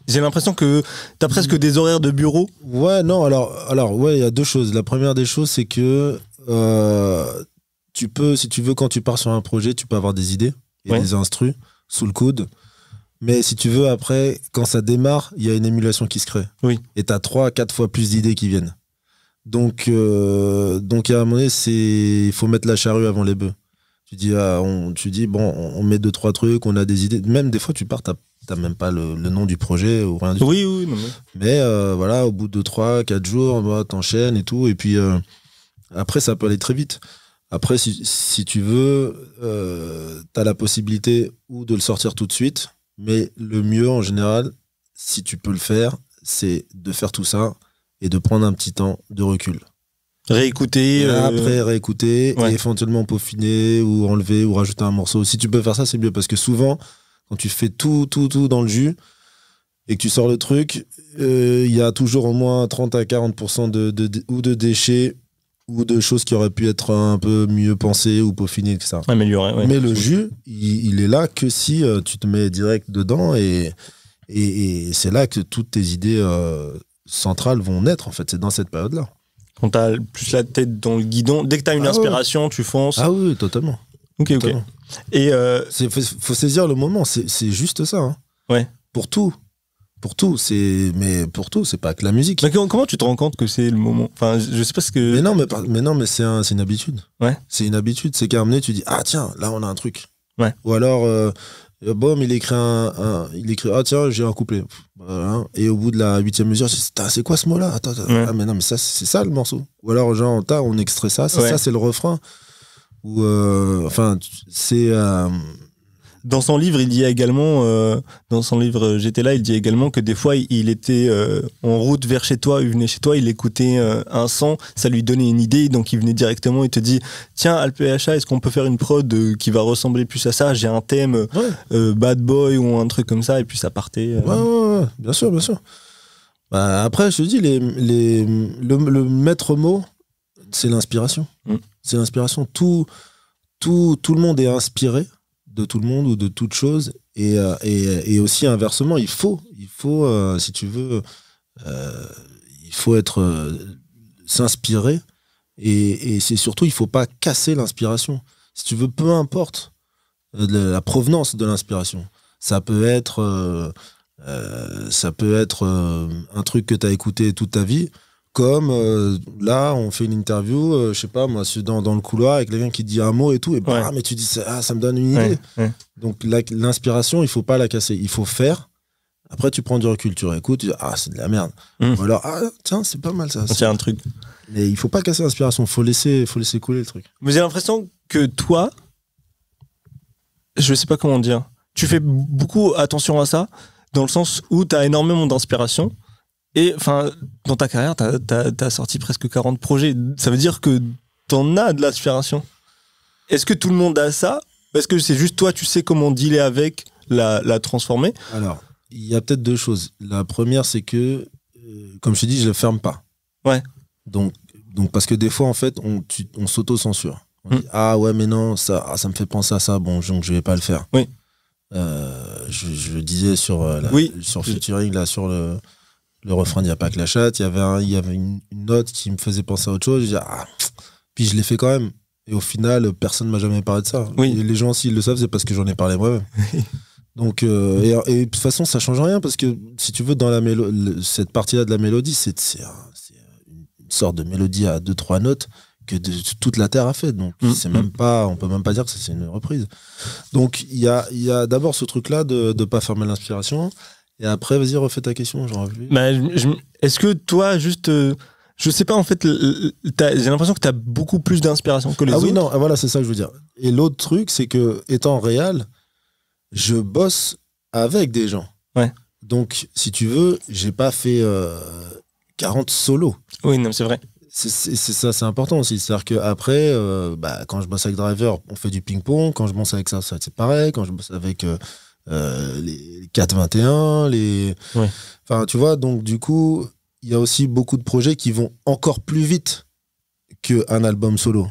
[SPEAKER 1] J'ai l'impression que t'as presque des horaires de bureau.
[SPEAKER 2] Ouais, non, alors ouais, il y a deux choses. La première des choses, c'est que tu peux, si tu veux, quand tu pars sur un projet, tu peux avoir des idées et des instrus sous le coude. Mais si tu veux, après, quand ça démarre, il y a une émulation qui se crée.
[SPEAKER 1] Oui.
[SPEAKER 2] Et t'as 3-4 fois plus d'idées qui viennent. Donc, à un moment donné, il faut mettre la charrue avant les bœufs. Tu dis, on met 2-3 trucs, on a des idées. Même des fois, tu pars, t'as même pas le nom du projet ou rien du tout.
[SPEAKER 1] Oui. Non,
[SPEAKER 2] mais voilà, au bout de 3-4 jours, t'enchaînes et tout. Et puis, après, ça peut aller très vite. Après, si tu veux, t'as la possibilité ou de le sortir tout de suite. Mais le mieux, en général, si tu peux le faire, c'est de faire tout ça et de prendre un petit temps de recul.
[SPEAKER 1] Réécouter.
[SPEAKER 2] Après, réécouter et éventuellement peaufiner ou enlever ou rajouter un morceau. Si tu peux faire ça, c'est mieux. Parce que souvent, quand tu fais tout dans le jus et que tu sors le truc, il y a toujours au moins 30 à 40% ou de déchets ou de choses qui auraient pu être un peu mieux pensées ou peaufinées, etc.
[SPEAKER 1] Améliorer, ouais.
[SPEAKER 2] Mais le jus, il est là que si tu te mets direct dedans et c'est là que toutes tes idées centrales vont naître, en fait. C'est dans cette période-là.
[SPEAKER 1] Quand t'as plus la tête dans le guidon, dès que t'as une inspiration, tu fonces.
[SPEAKER 2] Ah oui, totalement.
[SPEAKER 1] Ok. Et
[SPEAKER 2] faut saisir le moment, c'est juste ça. Hein.
[SPEAKER 1] Ouais.
[SPEAKER 2] Pour tout, mais pour tout, c'est pas que la musique.
[SPEAKER 1] Mais comment tu te rends compte que c'est le moment? Enfin, je sais pas ce que.
[SPEAKER 2] Mais non, mais c'est une habitude.
[SPEAKER 1] Ouais.
[SPEAKER 2] C'est une habitude, c'est qu'à un moment donné, tu dis tiens, là on a un truc.
[SPEAKER 1] Ouais.
[SPEAKER 2] Ou alors il écrit tiens, j'ai un couplet. Voilà. Et au bout de la 8e mesure, c'est quoi ce mot-là? Attends. Ah mais non, mais ça c'est ça le morceau. Ou alors genre on extrait ça, ça c'est le refrain. Ou c'est
[SPEAKER 1] dans son livre, il dit également, dans son livre J'étais là, il dit également que des fois, il était en route vers chez toi, il venait chez toi, il écoutait un son, ça lui donnait une idée, donc il venait directement, il te dit tiens, Alpha, est-ce qu'on peut faire une prod qui va ressembler plus à ça? J'ai un thème Bad Boy ou un truc comme ça, et puis ça partait.
[SPEAKER 2] Ouais, bien sûr. Bah, après, je te dis, le maître mot, c'est l'inspiration. C'est l'inspiration. Tout le monde est inspiré de tout le monde ou de toute chose et aussi inversement il faut si tu veux il faut être s'inspirer et c'est surtout il faut pas casser l'inspiration si tu veux, peu importe la provenance de l'inspiration, ça peut être un truc que tu as écouté toute ta vie. Comme là, on fait une interview, je sais pas, moi, dans le couloir avec quelqu'un qui dit un mot et tout, et mais tu dis, ça me donne une idée.
[SPEAKER 1] Ouais.
[SPEAKER 2] Donc l'inspiration, il faut pas la casser, il faut faire. Après, tu prends du recul, tu réécoutes, tu dis, c'est de la merde. Ou alors, tiens, c'est pas mal ça.
[SPEAKER 1] C'est un truc.
[SPEAKER 2] Mais il faut pas casser l'inspiration, faut laisser couler le truc.
[SPEAKER 1] Mais j'ai l'impression que toi, je sais pas comment dire, tu fais beaucoup attention à ça, dans le sens où tu as énormément d'inspiration. Et enfin, dans ta carrière, t'as sorti presque 40 projets. Ça veut dire que t'en as de l'inspiration. Est-ce que tout le monde a ça? Est-ce que c'est juste toi, tu sais comment dealer avec, la transformer?
[SPEAKER 2] Alors, il y a peut-être deux choses. La première, c'est que, comme je te dis, je ne le ferme pas.
[SPEAKER 1] Ouais.
[SPEAKER 2] Donc parce que des fois, en fait, on s'auto-censure. On dit, ouais, mais non, ça me fait penser à ça, bon, donc je ne vais pas le faire.
[SPEAKER 1] Oui.
[SPEAKER 2] Je disais sur Featuring, là, sur le refrain d'Il n'y a pas que la chatte, il y avait une note qui me faisait penser à autre chose. Je disais, puis je l'ai fait quand même. Et au final, personne ne m'a jamais parlé de ça.
[SPEAKER 1] Oui.
[SPEAKER 2] Et les gens, s'ils le savent, c'est parce que j'en ai parlé moi-même. Donc, et de toute façon, ça change rien parce que si tu veux, dans cette partie-là de la mélodie, c'est une sorte de mélodie à 2-3 notes que toute la Terre a fait. Donc, c'est même pas, on peut même pas dire que c'est une reprise. Donc, il y a d'abord ce truc-là de ne pas fermer l'inspiration. Et après, vas-y, refais ta question.
[SPEAKER 1] Est-ce que toi, juste... je sais pas, en fait, j'ai l'impression que tu as beaucoup plus d'inspiration que les autres.
[SPEAKER 2] Ah oui, non, voilà, c'est ça que je veux dire. Et l'autre truc, c'est que, étant réel, je bosse avec des gens.
[SPEAKER 1] Ouais.
[SPEAKER 2] Donc, si tu veux, j'ai pas fait 40 solos.
[SPEAKER 1] Oui, non, c'est vrai.
[SPEAKER 2] C'est ça, c'est important aussi. C'est-à-dire qu'après, quand je bosse avec Driver, on fait du ping-pong. Quand je bosse avec ça, c'est pareil. Quand je bosse avec... les 421,
[SPEAKER 1] Ouais.
[SPEAKER 2] Enfin, tu vois, donc du coup, il y a aussi beaucoup de projets qui vont encore plus vite qu'un album solo.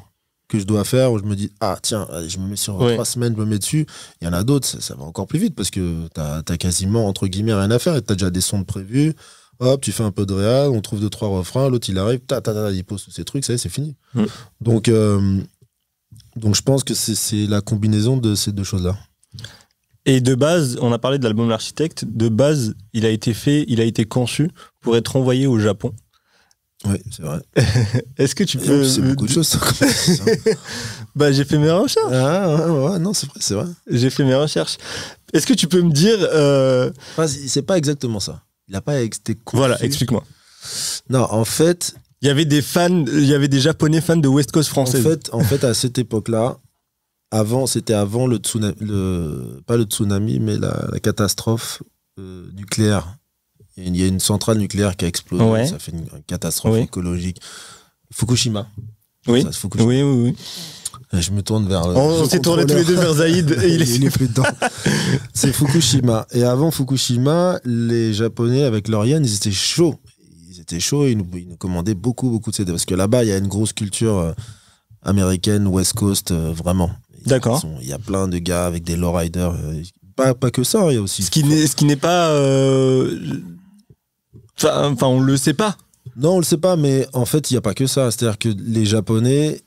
[SPEAKER 2] que je dois faire où je me dis ah tiens je me mets sur 3 semaines, je me mets dessus. Il y en a d'autres, ça va encore plus vite parce que t'as quasiment entre guillemets rien à faire et t'as déjà des sons de prévus. Hop, tu fais un peu de réal, on trouve 2-3 refrains, l'autre il arrive, il pose tous ces trucs, ça y est, c'est fini. Donc je pense que c'est la combinaison de ces deux choses-là.
[SPEAKER 1] Et de base, on a parlé de l'album L'Architecte. De base, il a été conçu pour être envoyé au Japon.
[SPEAKER 2] Oui, c'est vrai.
[SPEAKER 1] Est-ce que tu peux...
[SPEAKER 2] C'est beaucoup de choses, ça.
[SPEAKER 1] Bah, j'ai fait mes recherches.
[SPEAKER 2] Ouais, non, c'est vrai.
[SPEAKER 1] J'ai fait mes recherches. Est-ce que tu peux me dire...
[SPEAKER 2] Enfin, c'est pas exactement ça. Il n'a pas été conçu.
[SPEAKER 1] Voilà, explique-moi.
[SPEAKER 2] Non, en fait...
[SPEAKER 1] Il y avait des Japonais fans de West Coast française.
[SPEAKER 2] En fait, à cette époque-là, c'était avant le tsunami, pas le tsunami, mais la catastrophe nucléaire. Il y a une centrale nucléaire qui a explosé, ça fait une catastrophe écologique. Fukushima.
[SPEAKER 1] Oui.
[SPEAKER 2] Ça, Fukushima.
[SPEAKER 1] Oui.
[SPEAKER 2] Je me tourne vers...
[SPEAKER 1] On s'est tourné tous les deux vers Zaïd. Et
[SPEAKER 2] il est plus dedans. C'est Fukushima. Et avant Fukushima, les Japonais, avec leur yen, ils étaient chauds. Ils nous commandaient beaucoup de CD. Parce que là-bas, il y a une grosse culture américaine, West Coast, vraiment.
[SPEAKER 1] D'accord.
[SPEAKER 2] Il y a plein de gars avec des lowriders. Pas que ça, il y a aussi...
[SPEAKER 1] Ce qui n'est pas... Enfin, on le sait pas.
[SPEAKER 2] Non, on le sait pas, mais en fait, il n'y a pas que ça. C'est-à-dire que les Japonais...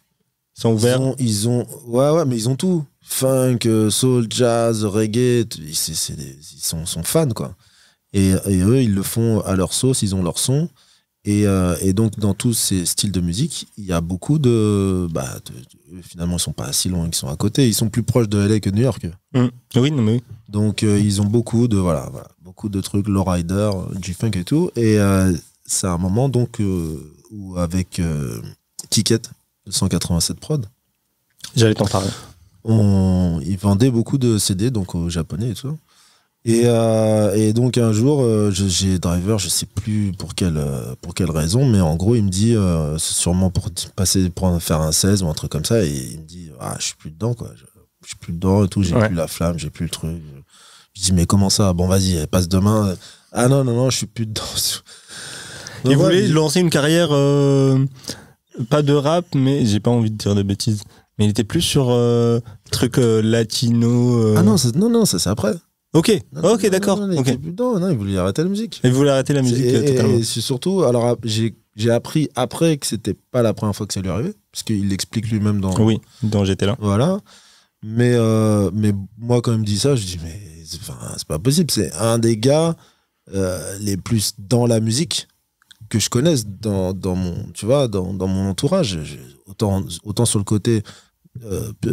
[SPEAKER 1] sont ouverts.
[SPEAKER 2] Ils ont... Ouais, mais ils ont tout. Funk, soul, jazz, reggae, ils sont fans, quoi. Et eux, ils le font à leur sauce, ils ont leur son. Et donc, dans tous ces styles de musique, il y a beaucoup finalement, ils sont pas si loin, ils sont à côté. Ils sont plus proches de LA que de New York.
[SPEAKER 1] Oui, non, mais oui.
[SPEAKER 2] Donc, ils ont beaucoup de trucs, lowrider, G-Funk et tout. Et c'est un moment, donc, où avec Kiket, de 187 Prod,
[SPEAKER 1] j'allais t'en parler.
[SPEAKER 2] Ils vendaient beaucoup de CD, donc aux Japonais et tout. Et donc un jour, j'ai Driver, je sais plus pour quelle raison, mais en gros il me dit, c'est sûrement pour faire un 16 ou un truc comme ça, et il me dit je suis plus dedans quoi, je suis plus dedans et tout, j'ai plus la flamme, j'ai plus le truc. Je dis mais comment ça, bon vas-y, passe demain. Ah non, je suis plus dedans.
[SPEAKER 1] Il voulait lancer une carrière pas de rap, mais j'ai pas envie de dire de bêtises, mais il était plus sur truc latino.
[SPEAKER 2] Ah non, ça c'est après.
[SPEAKER 1] Ok, d'accord.
[SPEAKER 2] Il était plus dedans, il voulait arrêter la musique.
[SPEAKER 1] Il voulait arrêter la musique totalement.
[SPEAKER 2] Et surtout, alors j'ai appris après que c'était pas la première fois que ça lui arrivait, parce qu'il l'explique lui-même dans...
[SPEAKER 1] Oui, dans J'étais là.
[SPEAKER 2] Voilà. Mais moi, quand il me dit ça, je dis, mais c'est pas possible. C'est un des gars les plus dans la musique que je connaisse dans mon entourage. Autant sur le côté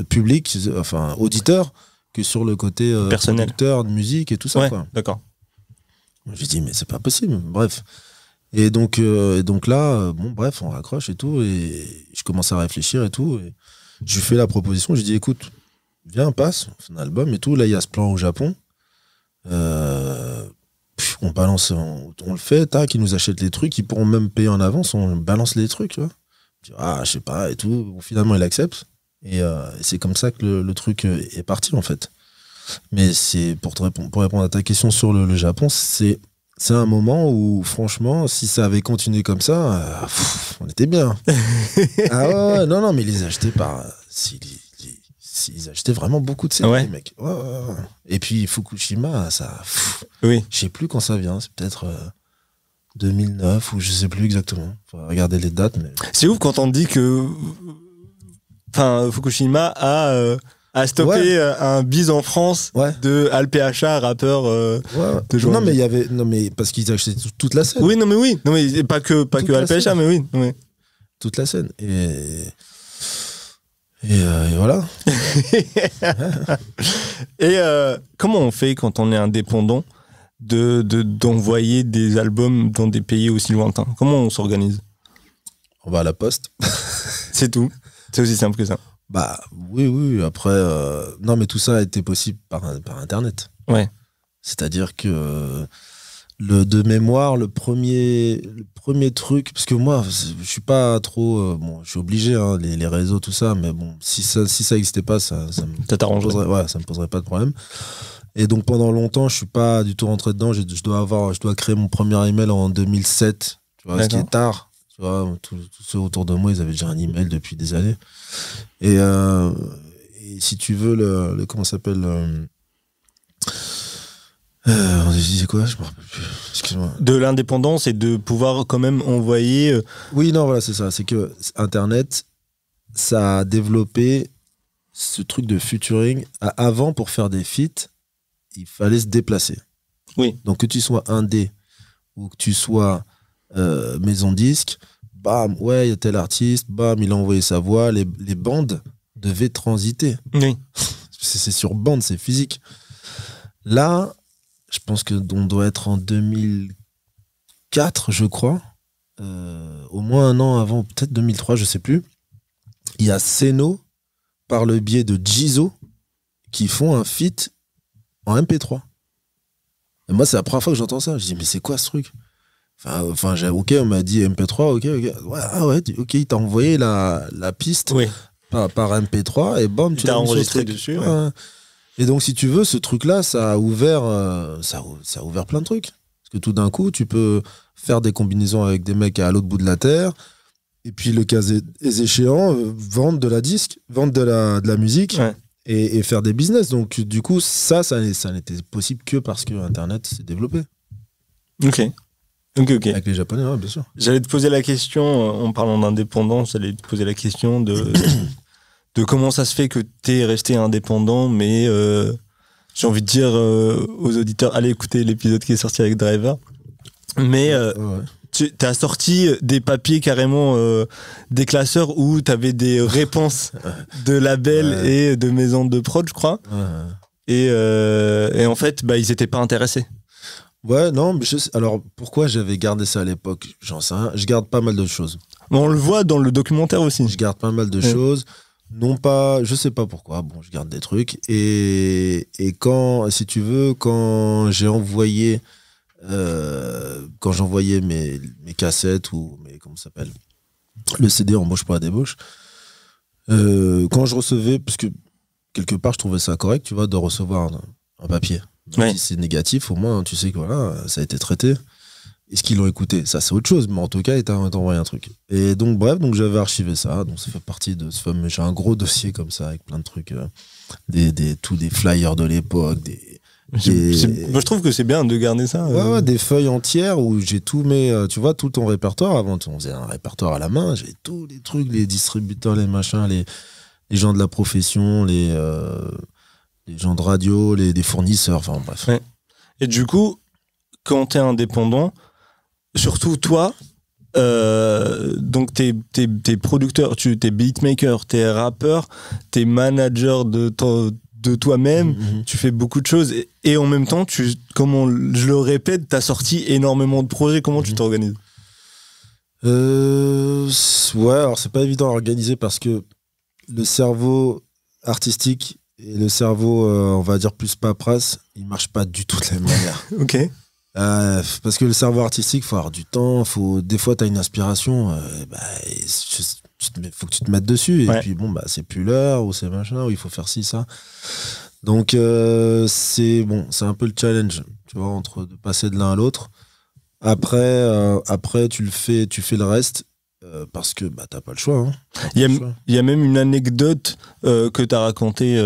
[SPEAKER 2] public, enfin auditeur, que sur le côté
[SPEAKER 1] personnel,
[SPEAKER 2] producteur de musique et tout ça.
[SPEAKER 1] Ouais,
[SPEAKER 2] quoi.
[SPEAKER 1] D'accord.
[SPEAKER 2] Je dis mais c'est pas possible. Bref. Et donc là, bref, on raccroche et tout, et je commence à réfléchir et tout. Et je lui fais la proposition. Je dis écoute, viens, passe, on fait un album et tout. Là, il y a ce plan au Japon. On balance, on le fait. Tac, ils nous achètent les trucs. Ils pourront même payer en avance. On balance les trucs. Tu vois. Je dis, je sais pas et tout. Bon, finalement, il accepte. Et c'est comme ça que le truc est parti en fait. Mais c'est pour répondre à ta question sur le Japon, c'est un moment où franchement, si ça avait continué comme ça, on était bien. Non, mais ils les achetaient ils achetaient vraiment beaucoup de CD, les mecs. Ouais. Et puis Fukushima, ça, je sais plus quand ça vient, c'est peut-être 2009 ou je sais plus exactement. Faut regarder les dates. Mais...
[SPEAKER 1] C'est ouf quand on dit que Fukushima a stoppé un bise en France de Alpha, rappeur de joueurs.
[SPEAKER 2] Non mais parce qu'ils achetaient toute la scène.
[SPEAKER 1] Oui, non mais pas que Alpha, mais oui. Non, mais...
[SPEAKER 2] toute la scène. Et voilà.
[SPEAKER 1] Et comment on fait quand on est indépendant d'envoyer des albums dans des pays aussi lointains? Comment on s'organise?
[SPEAKER 2] On va à la poste.
[SPEAKER 1] C'est tout. C'est aussi simple que ça.
[SPEAKER 2] Bah oui. Après, non, mais tout ça a été possible par Internet.
[SPEAKER 1] Ouais.
[SPEAKER 2] C'est-à-dire que de mémoire, le premier truc, parce que moi, je suis pas trop, je suis obligé, hein, les réseaux, tout ça, mais bon, si ça n'existait pas, ça me poserait pas de problème. Et donc pendant longtemps, je suis pas du tout rentré dedans. Je dois créer mon premier email en 2007. Tu vois, ce qui est tard. Tu vois, tous ceux autour de moi, ils avaient déjà un email depuis des années. Et si tu veux, comment ça s'appelle on disait quoi? Je me rappelle plus. Excuse-moi.
[SPEAKER 1] De l'indépendance et de pouvoir quand même envoyer.
[SPEAKER 2] Oui, non, voilà, c'est ça. C'est que Internet, ça a développé ce truc de featuring. Avant, pour faire des feats, il fallait se déplacer.
[SPEAKER 1] Oui.
[SPEAKER 2] Donc, que tu sois indé ou que tu sois maison de disque, bam, ouais, il y a tel artiste, bam, il a envoyé sa voix. Les bandes devaient transiter.
[SPEAKER 1] Oui.
[SPEAKER 2] C'est sur bande, c'est physique. Là, je pense qu'on doit être en 2004, je crois. Au moins un an avant, peut-être 2003, je sais plus. Il y a Seno, par le biais de Jizo, qui font un feat en MP3. Et moi, c'est la première fois que j'entends ça. Je dis, mais c'est quoi ce truc? Enfin, ok, on m'a dit MP3, ok. Ouais, ah ouais, ok, il t'a envoyé la piste
[SPEAKER 1] Oui.
[SPEAKER 2] par MP3 et bam, tu
[SPEAKER 1] l'as
[SPEAKER 2] l'as mis sur
[SPEAKER 1] enregistré
[SPEAKER 2] le truc.
[SPEAKER 1] dessus.
[SPEAKER 2] Ouais.
[SPEAKER 1] Ouais.
[SPEAKER 2] Et donc, si tu veux, ce truc-là, ça a ouvert plein de trucs. Parce que tout d'un coup, tu peux faire des combinaisons avec des mecs à l'autre bout de la terre. Et puis, le cas échéant, vendre de la musique.
[SPEAKER 1] Ouais.
[SPEAKER 2] Et faire des business. Donc, du coup, ça n'était possible que parce que Internet s'est développé.
[SPEAKER 1] Ok.
[SPEAKER 2] Avec les Japonais, ouais, bien sûr.
[SPEAKER 1] J'allais te poser la question, en parlant d'indépendance, j'allais te poser la question de comment ça se fait que tu es resté indépendant, mais j'ai envie de dire aux auditeurs, allez écouter l'épisode qui est sorti avec Driver. Mais
[SPEAKER 2] Ouais.
[SPEAKER 1] tu as sorti des papiers carrément des classeurs où tu avais des réponses de labels et de maisons de prod, je crois.
[SPEAKER 2] Ouais.
[SPEAKER 1] Et en fait, ils n'étaient pas intéressés.
[SPEAKER 2] Ouais, non, mais alors pourquoi j'avais gardé ça à l'époque? J'en sais rien. Je garde pas mal de choses.
[SPEAKER 1] On le voit dans le documentaire aussi.
[SPEAKER 2] Je garde pas mal de choses. Non pas, je sais pas pourquoi. Bon, je garde des trucs. Et quand, si tu veux, quand j'envoyais mes cassettes ou comment ça s'appelle, le CD embauche pour la débauche, quand je recevais, parce que quelque part je trouvais ça correct, tu vois, de recevoir un papier.
[SPEAKER 1] Ouais.
[SPEAKER 2] Si c'est négatif, au moins tu sais que voilà, ça a été traité. Est-ce qu'ils l'ont écouté? Ça, c'est autre chose, mais en tout cas, ils t'ont envoyé un truc. Et donc, bref, j'avais archivé ça. Donc, ça fait partie de ce fameux. J'ai un gros dossier comme ça, avec plein de trucs. Tous des flyers de l'époque.
[SPEAKER 1] Moi, je trouve que c'est bien de garder ça.
[SPEAKER 2] Ouais, des feuilles entières où j'ai tout mis. Tu vois, tout ton répertoire. Avant, on faisait un répertoire à la main. J'ai tous les trucs, les distributeurs, les machins, les gens de la profession, les gens de radio, les fournisseurs. Enfin, bref.
[SPEAKER 1] Ouais. Et du coup, quand t'es indépendant, surtout toi, donc t'es producteur, t'es beatmaker, t'es rappeur, t'es manager de toi-même, tu fais beaucoup de choses et en même temps, je le répète, t'as sorti énormément de projets. Comment tu t'organises?
[SPEAKER 2] Ouais, alors c'est pas évident à organiser parce que le cerveau artistique et le cerveau, on va dire plus paperasse, ils marchent pas du tout de la même manière.
[SPEAKER 1] Ok.
[SPEAKER 2] Parce que le cerveau artistique, il faut avoir du temps, des fois tu as une inspiration, faut que tu te mettes dessus, et puis bon, c'est plus l'heure, ou c'est machin, ou il faut faire ci, ça. Donc c'est un peu le challenge, tu vois, entre de passer de l'un à l'autre. Après tu fais le reste, parce que t'as pas le choix. Hein.
[SPEAKER 1] Il y a même une anecdote que tu as racontée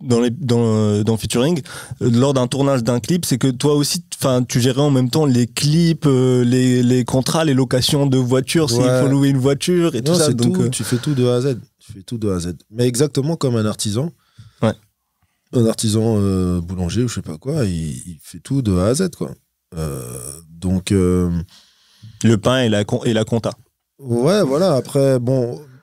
[SPEAKER 1] dans Featuring, lors d'un tournage d'un clip, c'est que toi aussi, tu gérais en même temps les clips, les contrats, les locations de voitures, s'il faut louer une voiture et tout ça. Donc,
[SPEAKER 2] tu fais tout de A à Z. Tu fais tout de A à Z. Mais exactement comme un artisan.
[SPEAKER 1] Ouais.
[SPEAKER 2] Un artisan boulanger ou je sais pas quoi, il fait tout de A à Z, quoi. Donc.
[SPEAKER 1] Le pain et la compta. Ouais,
[SPEAKER 2] voilà. Après,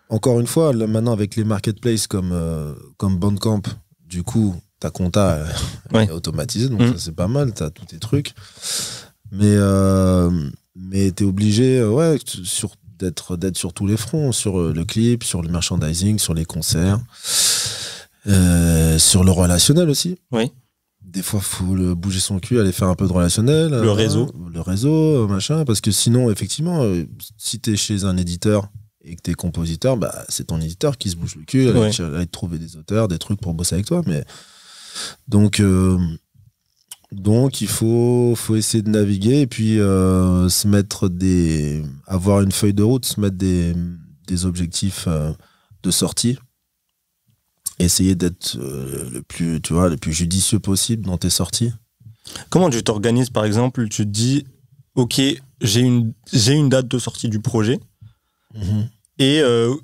[SPEAKER 2] encore une fois, là, maintenant avec les marketplaces comme Bandcamp, du coup, ta compta est automatisée, donc ça c'est pas mal, t'as tous tes trucs. Mais t'es obligé d'être sur tous les fronts, sur le clip, sur le merchandising, sur les concerts, sur le relationnel aussi.
[SPEAKER 1] Oui.
[SPEAKER 2] Des fois, faut bouger son cul, aller faire un peu de relationnel.
[SPEAKER 1] Le réseau.
[SPEAKER 2] Le réseau, machin, parce que sinon, effectivement, si t'es chez un éditeur et que t'es compositeur, c'est ton éditeur qui se bouge le cul, aller te trouver des auteurs, des trucs pour bosser avec toi. Mais donc, Donc, il faut essayer de naviguer et puis avoir une feuille de route, se mettre des objectifs de sortie. Essayer d'être le plus judicieux possible dans tes sorties.
[SPEAKER 1] Comment tu t'organises, par exemple? Tu te dis, OK, j'ai une date de sortie du projet. Et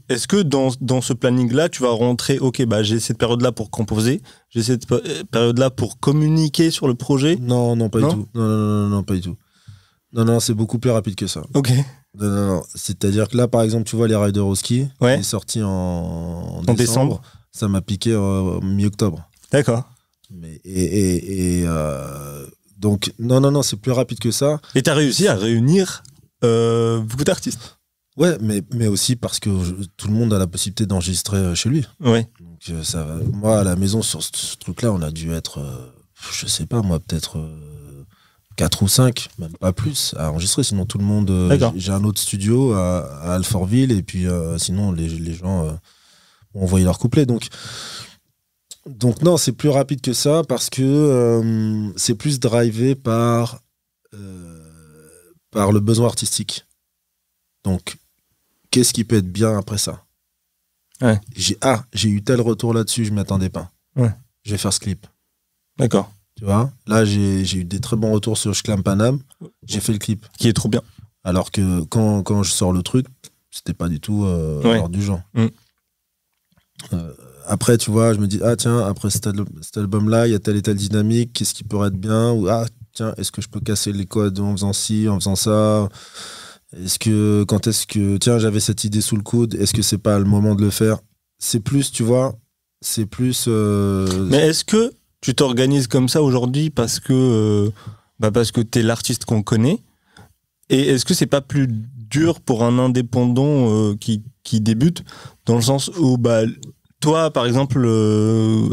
[SPEAKER 1] est-ce que dans ce planning-là, tu vas rentrer, OK, bah, j'ai cette période-là pour composer, j'ai cette période-là pour communiquer sur le projet?
[SPEAKER 2] Non, pas du tout. Non, pas du tout. Non, c'est beaucoup plus rapide que ça.
[SPEAKER 1] OK.
[SPEAKER 2] Non. C'est-à-dire que là, par exemple, tu vois, les Riders au ski, qui est sorti en décembre. Ça m'a piqué mi-octobre.
[SPEAKER 1] D'accord.
[SPEAKER 2] Donc, non, c'est plus rapide que ça.
[SPEAKER 1] Et tu as réussi à réunir beaucoup d'artistes.
[SPEAKER 2] Ouais, mais aussi parce que tout le monde a la possibilité d'enregistrer chez lui.
[SPEAKER 1] Ouais.
[SPEAKER 2] Donc, moi, à la maison, sur ce truc-là, on a dû être, je sais pas, moi, peut-être 4 ou 5, même pas plus, à enregistrer. Sinon, tout le monde. J'ai un autre studio à Alfortville, et puis sinon, les gens ont envoyé leur couplet. Donc non, c'est plus rapide que ça parce que c'est plus drivé par le besoin artistique. Donc, qu'est-ce qui peut être bien après ça?
[SPEAKER 1] Ouais.
[SPEAKER 2] J'ai eu tel retour là-dessus, je ne m'y attendais pas.
[SPEAKER 1] Ouais.
[SPEAKER 2] Je vais faire ce clip.
[SPEAKER 1] D'accord.
[SPEAKER 2] Tu vois, là, j'ai eu des très bons retours sur Shklam Panam. J'ai fait le clip.
[SPEAKER 1] Qui est trop bien.
[SPEAKER 2] Alors que quand je sors le truc, c'était pas du tout hors du genre. Après, tu vois, je me dis, tiens, après cet album-là, il y a telle et telle dynamique, qu'est-ce qui pourrait être bien? Ou, tiens, est-ce que je peux casser les codes en faisant ci, en faisant ça? Tiens, j'avais cette idée sous le coude, est-ce que c'est pas le moment de le faire? C'est plus, tu vois, c'est plus...
[SPEAKER 1] Mais est-ce que tu t'organises comme ça aujourd'hui parce que t'es l'artiste qu'on connaît? Et est-ce que c'est pas plus dur pour un indépendant qui débute, dans le sens où toi, par exemple,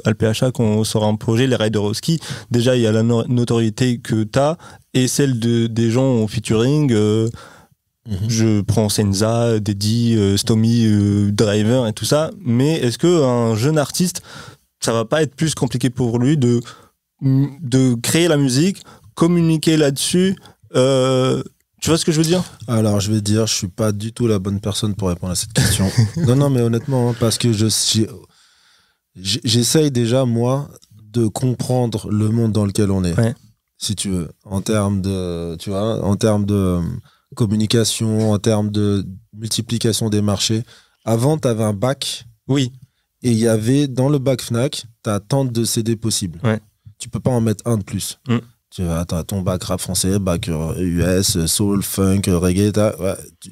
[SPEAKER 1] Alpha, quand on sort un projet, les Riders au ski, déjà il y a la notoriété que t'as et celle des gens en featuring. Je prends Senza, Deddy, Stomy, Driver et tout ça. Mais est-ce qu'un jeune artiste, ça va pas être plus compliqué pour lui de créer la musique, communiquer là-dessus? Tu vois ce que je veux dire?
[SPEAKER 2] Alors, je vais dire, je suis pas du tout la bonne personne pour répondre à cette question. non, mais honnêtement, parce que j'essaye déjà, moi, de comprendre le monde dans lequel on est.
[SPEAKER 1] Ouais.
[SPEAKER 2] Si tu veux, en termes de communication, en termes de multiplication des marchés. Avant, tu avais un bac.
[SPEAKER 1] Oui.
[SPEAKER 2] Et il y avait, dans le bac Fnac, tu as tant de CD possibles.
[SPEAKER 1] Ouais.
[SPEAKER 2] Tu peux pas en mettre un de plus. Tu as ton bac rap français, bac US, soul, funk, reggae.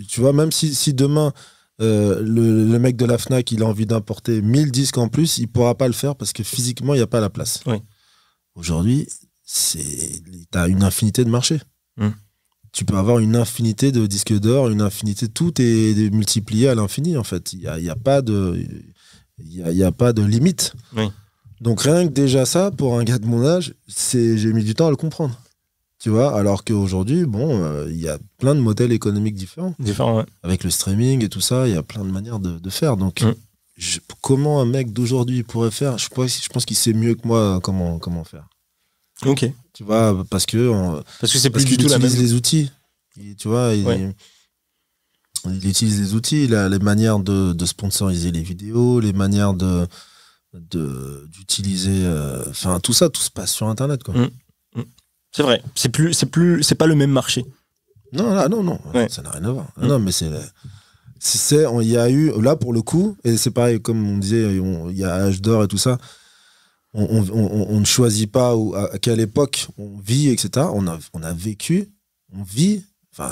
[SPEAKER 2] Tu vois, même si demain, le mec de la Fnac, il a envie d'importer 1000 disques en plus, il pourra pas le faire parce que physiquement, il n'y a pas la place.
[SPEAKER 1] Oui.
[SPEAKER 2] Aujourd'hui, tu as une infinité de marchés. Tu peux avoir une infinité de disques d'or, une infinité, tout est multiplié à l'infini, en fait. Il n'y a pas de limite.
[SPEAKER 1] Oui.
[SPEAKER 2] Donc rien que déjà ça, pour un gars de mon âge, j'ai mis du temps à le comprendre. Tu vois, alors qu'aujourd'hui, il y a plein de modèles économiques différents.
[SPEAKER 1] Ouais.
[SPEAKER 2] Avec le streaming et tout ça, il y a plein de manières de faire. Donc, comment un mec d'aujourd'hui pourrait faire? Je pense qu'il sait mieux que moi comment faire.
[SPEAKER 1] Ok.
[SPEAKER 2] Tu vois, parce que
[SPEAKER 1] c'est plus du tout la même.
[SPEAKER 2] Il utilise les outils. Tu vois, il utilise les outils, les manières de sponsoriser les vidéos, les manières d'utiliser, tout ça, tout se passe sur Internet, quoi.
[SPEAKER 1] C'est vrai, c'est pas le même marché.
[SPEAKER 2] Non,
[SPEAKER 1] Ouais.
[SPEAKER 2] Ça n'a rien à voir. Non, mais il y a eu, là pour le coup, et c'est pareil, comme on disait, il y a âge d'or et tout ça, on ne choisit pas à quelle époque on vit, etc. On a vécu, on vit,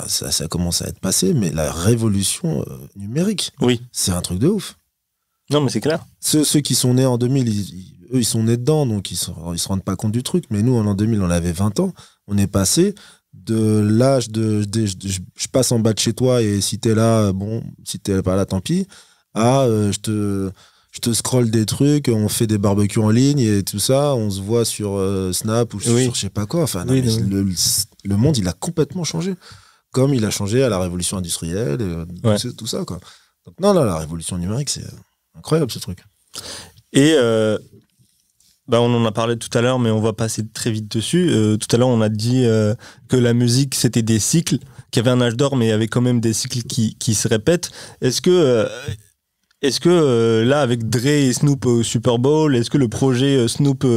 [SPEAKER 2] ça commence à être passé, mais la révolution numérique, c'est un truc de ouf.
[SPEAKER 1] Non, mais c'est clair.
[SPEAKER 2] Ceux qui sont nés en 2000, eux, ils sont nés dedans, donc ils se rendent pas compte du truc. Mais nous, en 2000, on avait 20 ans. On est passé de l'âge je passe en bas de chez toi et si t'es là, si t'es pas là, tant pis, à je te scrolle des trucs, on fait des barbecues en ligne et tout ça, on se voit sur Snap ou sur je sais pas quoi. Le monde, il a complètement changé. Comme il a changé à la révolution industrielle, tout ça, quoi. Donc, non, la révolution numérique, c'est incroyable, ce truc.
[SPEAKER 1] Et Bah, on en a parlé tout à l'heure, mais on va passer très vite dessus. Tout à l'heure, on a dit que la musique, c'était des cycles, qu'il y avait un âge d'or, mais il y avait quand même des cycles qui se répètent. Est-ce que là, avec Dre et Snoop au Super Bowl, est-ce que le projet Snoop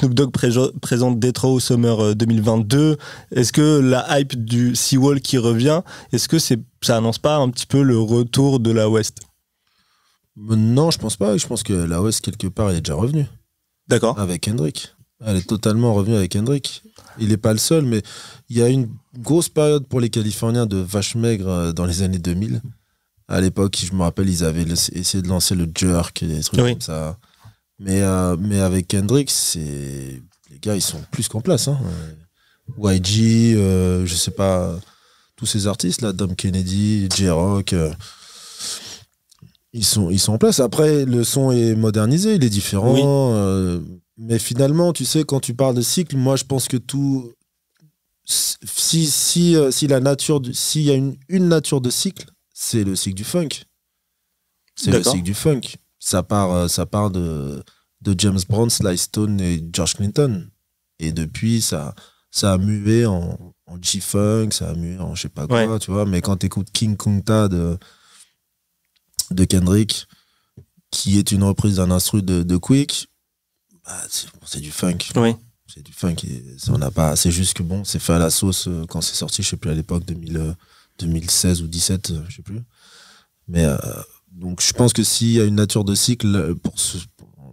[SPEAKER 1] Dogg présente Death Row Summer 2022, est-ce que la hype du Seawall qui revient, est-ce que ça annonce pas un petit peu le retour de la West?
[SPEAKER 2] Non, je pense pas. Je pense que la West, quelque part, elle est déjà revenue.
[SPEAKER 1] D'accord.
[SPEAKER 2] Avec Kendrick. Elle est totalement revenue avec Kendrick. Il n'est pas le seul, mais il y a une grosse période pour les Californiens de vache maigre dans les années 2000. À l'époque, je me rappelle, ils avaient essayé de lancer le jerk et des trucs comme ça. Mais avec Kendrick, les gars, ils sont plus qu'en place. Hein. YG, je sais pas, tous ces artistes, là, Dom Kennedy, J-Rock, ils sont en place. Après, le son est modernisé, il est différent. Mais finalement, tu sais, quand tu parles de cycle, moi, je pense que tout... S'il y a une nature de cycle, c'est le cycle du funk. C'est le cycle du funk. Ça part de James Brown, Sly Stone et George Clinton. Et depuis, ça a mué en G-Funk, ça a mué en je sais pas quoi, tu vois. Mais quand t'écoutes King Kunta de Kendrick, qui est une reprise d'un instru de Quick, bah, c'est du funk.
[SPEAKER 1] Oui.
[SPEAKER 2] C'est du funk. C'est juste que bon, c'est fait à la sauce quand c'est sorti, je sais plus à l'époque, 2016 ou 2017, je sais plus. Mais donc je pense que s'il y a une nature de cycle,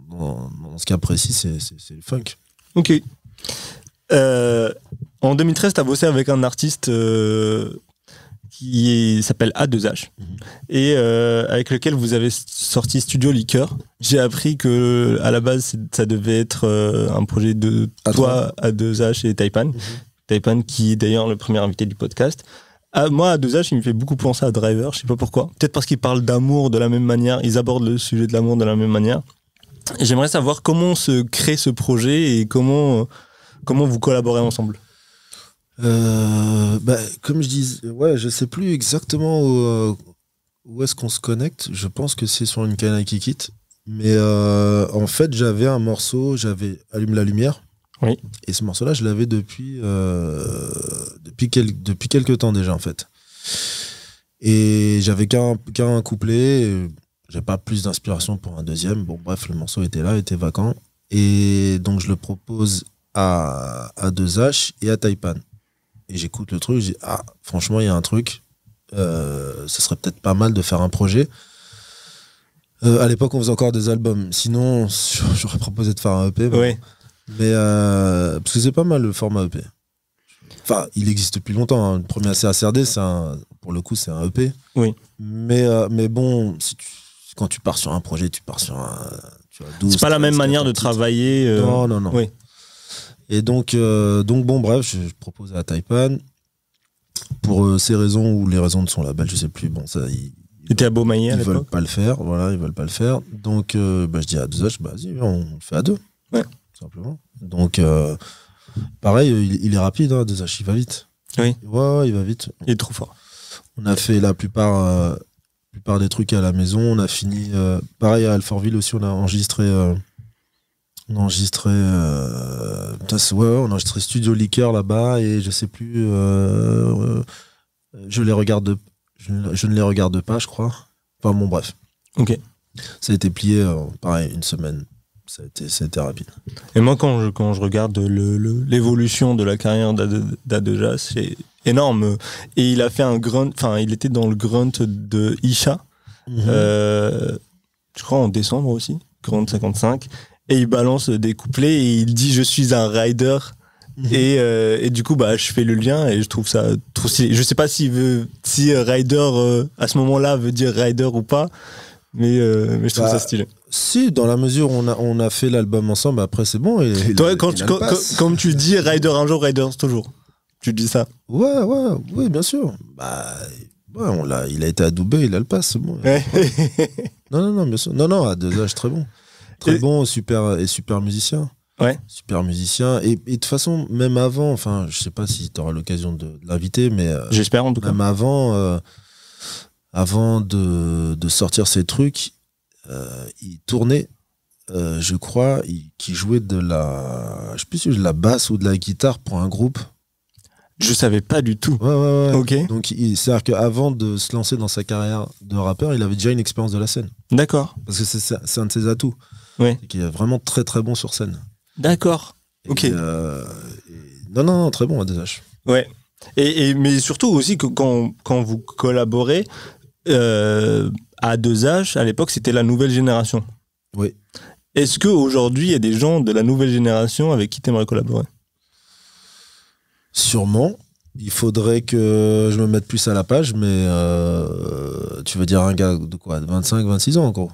[SPEAKER 2] dans ce cas précis, c'est le funk.
[SPEAKER 1] Ok. En 2013, tu as bossé avec un artiste qui s'appelle A2H et avec lequel vous avez sorti Studio Liqueur. J'ai appris que à la base, ça devait être un projet de toi, A2H et Taipan. Taipan qui est d'ailleurs le premier invité du podcast. Moi, A2H, il me fait beaucoup penser à Driver, je sais pas pourquoi. Peut-être parce qu'ils parlent d'amour de la même manière, ils abordent le sujet de l'amour de la même manière. Et j'aimerais savoir comment se crée ce projet et comment vous collaborez ensemble.
[SPEAKER 2] Comme je dis, je sais plus exactement où est-ce qu'on se connecte. Je pense que c'est sur une Can I Kick It. Mais en fait, j'avais un morceau, j'avais Allume la lumière.
[SPEAKER 1] Oui.
[SPEAKER 2] Et ce morceau-là, je l'avais depuis quelques temps déjà, en fait. Et j'avais qu'un couplet. J'avais pas plus d'inspiration pour un deuxième. Bon, bref, le morceau était là, était vacant. Et donc, je le propose à 2H et à Taipan. Et j'écoute le truc, je dis, franchement, il y a un truc. Ce serait peut-être pas mal de faire un projet. À l'époque, on faisait encore des albums. Sinon, j'aurais proposé de faire un EP.
[SPEAKER 1] Oui.
[SPEAKER 2] Mais parce que c'est pas mal le format EP. Enfin, il existe depuis longtemps. Hein. Le premier CACRD, pour le coup, c'est un EP.
[SPEAKER 1] Oui.
[SPEAKER 2] Mais bon, quand tu pars sur un projet, tu pars sur un. Tu vois, 12,
[SPEAKER 1] c'est pas la même manière de travailler.
[SPEAKER 2] Non.
[SPEAKER 1] Oui.
[SPEAKER 2] Et donc bon, bref, je propose à Taipan pour ces raisons ou les raisons de son label, je sais plus. Bon, ça, ils veulent pas le faire. Voilà, ils veulent pas le faire. Donc, je dis à 2H, vas-y, on le fait à deux.
[SPEAKER 1] Ouais.
[SPEAKER 2] Simplement. Donc, pareil, il est rapide, hein, 2H, il va vite.
[SPEAKER 1] Oui.
[SPEAKER 2] Ouais, il va vite.
[SPEAKER 1] Il est trop fort.
[SPEAKER 2] On a fait la plupart des trucs à la maison. On a fini, pareil, à Alfortville aussi, on a enregistré. On a enregistré Studio Liqueur là-bas et je sais plus. Je ne les regarde pas, je crois. Enfin bon, bref.
[SPEAKER 1] Ok.
[SPEAKER 2] Ça a été plié, pareil, une semaine. Ça a été rapide.
[SPEAKER 1] Et moi, quand je regarde l'évolution de la carrière d'A2H, c'est énorme. Et il a fait un grunt, enfin, il était dans le grunt de Isha, je crois en décembre aussi, grunt 55. Et il balance des couplets et il dit je suis un rider. Et du coup, je fais le lien et je trouve ça trop stylé. Je sais pas si rider à ce moment-là veut dire rider ou pas, mais je trouve ça stylé.
[SPEAKER 2] Si, dans la mesure où on a fait l'album ensemble, après c'est bon.
[SPEAKER 1] Toi, comme tu dis rider un jour, rider toujours. Tu dis ça.
[SPEAKER 2] Ouais, bien sûr. Il a été adoubé, il a le pass, c'est bon.
[SPEAKER 1] Ouais.
[SPEAKER 2] Non, bien sûr. Non, à 2H, très bon. Très bon, super musicien.
[SPEAKER 1] Ouais.
[SPEAKER 2] Super musicien. Et de toute façon, même avant, enfin, je sais pas si tu auras l'occasion de l'inviter, mais.
[SPEAKER 1] J'espère en tout cas.
[SPEAKER 2] Même avant de sortir ces trucs, il tournait je crois, qui jouait de la... Je sais plus si de la basse ou de la guitare pour un groupe.
[SPEAKER 1] Je savais pas du tout.
[SPEAKER 2] Ouais.
[SPEAKER 1] Ok.
[SPEAKER 2] Donc, c'est-à-dire qu'avant de se lancer dans sa carrière de rappeur, il avait déjà une expérience de la scène.
[SPEAKER 1] D'accord.
[SPEAKER 2] Parce que c'est un de ses atouts.
[SPEAKER 1] Ouais.
[SPEAKER 2] C'est qu'il est vraiment très très bon sur scène.
[SPEAKER 1] D'accord.
[SPEAKER 2] Et,
[SPEAKER 1] Ok.
[SPEAKER 2] non, très bon à 2H.
[SPEAKER 1] Ouais. Mais surtout aussi que quand vous collaborez à 2H, à l'époque, c'était la nouvelle génération.
[SPEAKER 2] Oui.
[SPEAKER 1] Est-ce qu'aujourd'hui, il y a des gens de la nouvelle génération avec qui tu aimerais collaborer?
[SPEAKER 2] Sûrement. Il faudrait que je me mette plus à la page, mais tu veux dire un gars de quoi, de 25, 26 ans, en gros?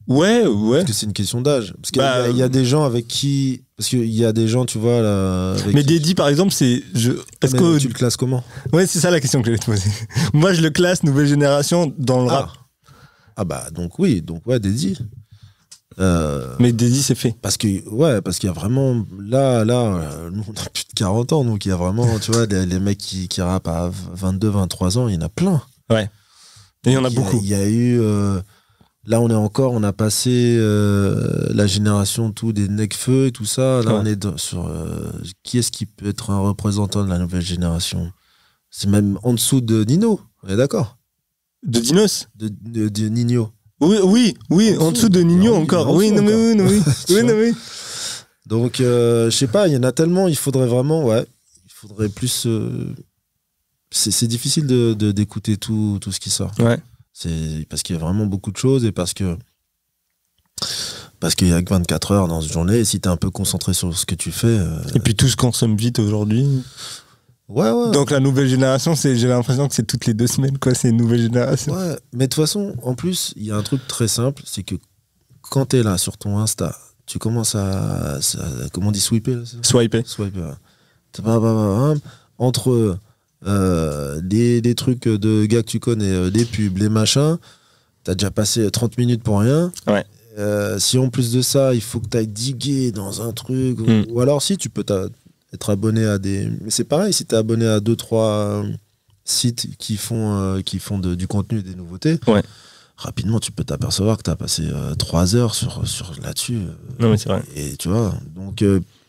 [SPEAKER 1] Ouais.
[SPEAKER 2] Parce que c'est une question d'âge. Parce qu'il y a des gens avec qui... Parce qu'il y a des gens, tu vois... Là, avec
[SPEAKER 1] mais
[SPEAKER 2] qui...
[SPEAKER 1] Daddy, par exemple, c'est... Est-ce que
[SPEAKER 2] tu le classes comment?
[SPEAKER 1] Ouais, c'est ça la question que j'allais te poser. Moi, je le classe nouvelle génération dans le rap.
[SPEAKER 2] Ah bah, donc oui. Donc ouais, Daddy.
[SPEAKER 1] Mais Daddy, c'est fait.
[SPEAKER 2] Parce qu'il y a vraiment... Là, nous, on a plus de 40 ans, donc il y a vraiment, tu vois, les mecs qui rappent à 22, 23 ans, il y en a plein.
[SPEAKER 1] Ouais. Et il y en a beaucoup.
[SPEAKER 2] Il y a eu... Là, on a passé la génération tout des Necfeu et tout ça. Là, on est sur qui est-ce qui peut être un représentant de la nouvelle génération? C'est même en dessous de Nino, on est d'accord?
[SPEAKER 1] De Dinos?
[SPEAKER 2] De Nino.
[SPEAKER 1] Oui, en dessous de Nino encore. Oui.
[SPEAKER 2] Donc, je sais pas, il y en a tellement, il faudrait vraiment, il faudrait plus... C'est difficile d'écouter tout ce qui sort.
[SPEAKER 1] Ouais.
[SPEAKER 2] C'est parce qu'il y a vraiment beaucoup de choses et parce qu'il y a que 24 heures dans une journée et si t'es un peu concentré sur ce que tu fais...
[SPEAKER 1] Et puis tout se consomme vite aujourd'hui.
[SPEAKER 2] Ouais.
[SPEAKER 1] Donc la nouvelle génération, j'ai l'impression que c'est toutes les 2 semaines, quoi, c'est une nouvelle génération.
[SPEAKER 2] Ouais, mais de toute façon, en plus, il y a un truc très simple, c'est que quand t'es là sur ton Insta, tu commences à comment on dit, swiper là,
[SPEAKER 1] Swiper.
[SPEAKER 2] Ouais. Entre les trucs de gars que tu connais, les pubs, les machins, t'as déjà passé 30 minutes pour rien.
[SPEAKER 1] Ouais.
[SPEAKER 2] Si en plus de ça, il faut que t'ailles diguer dans un truc, ou alors si tu peux être abonné à des... Mais c'est pareil, si t'es abonné à 2-3 sites qui font du contenu et des nouveautés, rapidement tu peux t'apercevoir que t'as passé 3 heures sur là-dessus.
[SPEAKER 1] Non mais c'est vrai.
[SPEAKER 2] Et tu vois, donc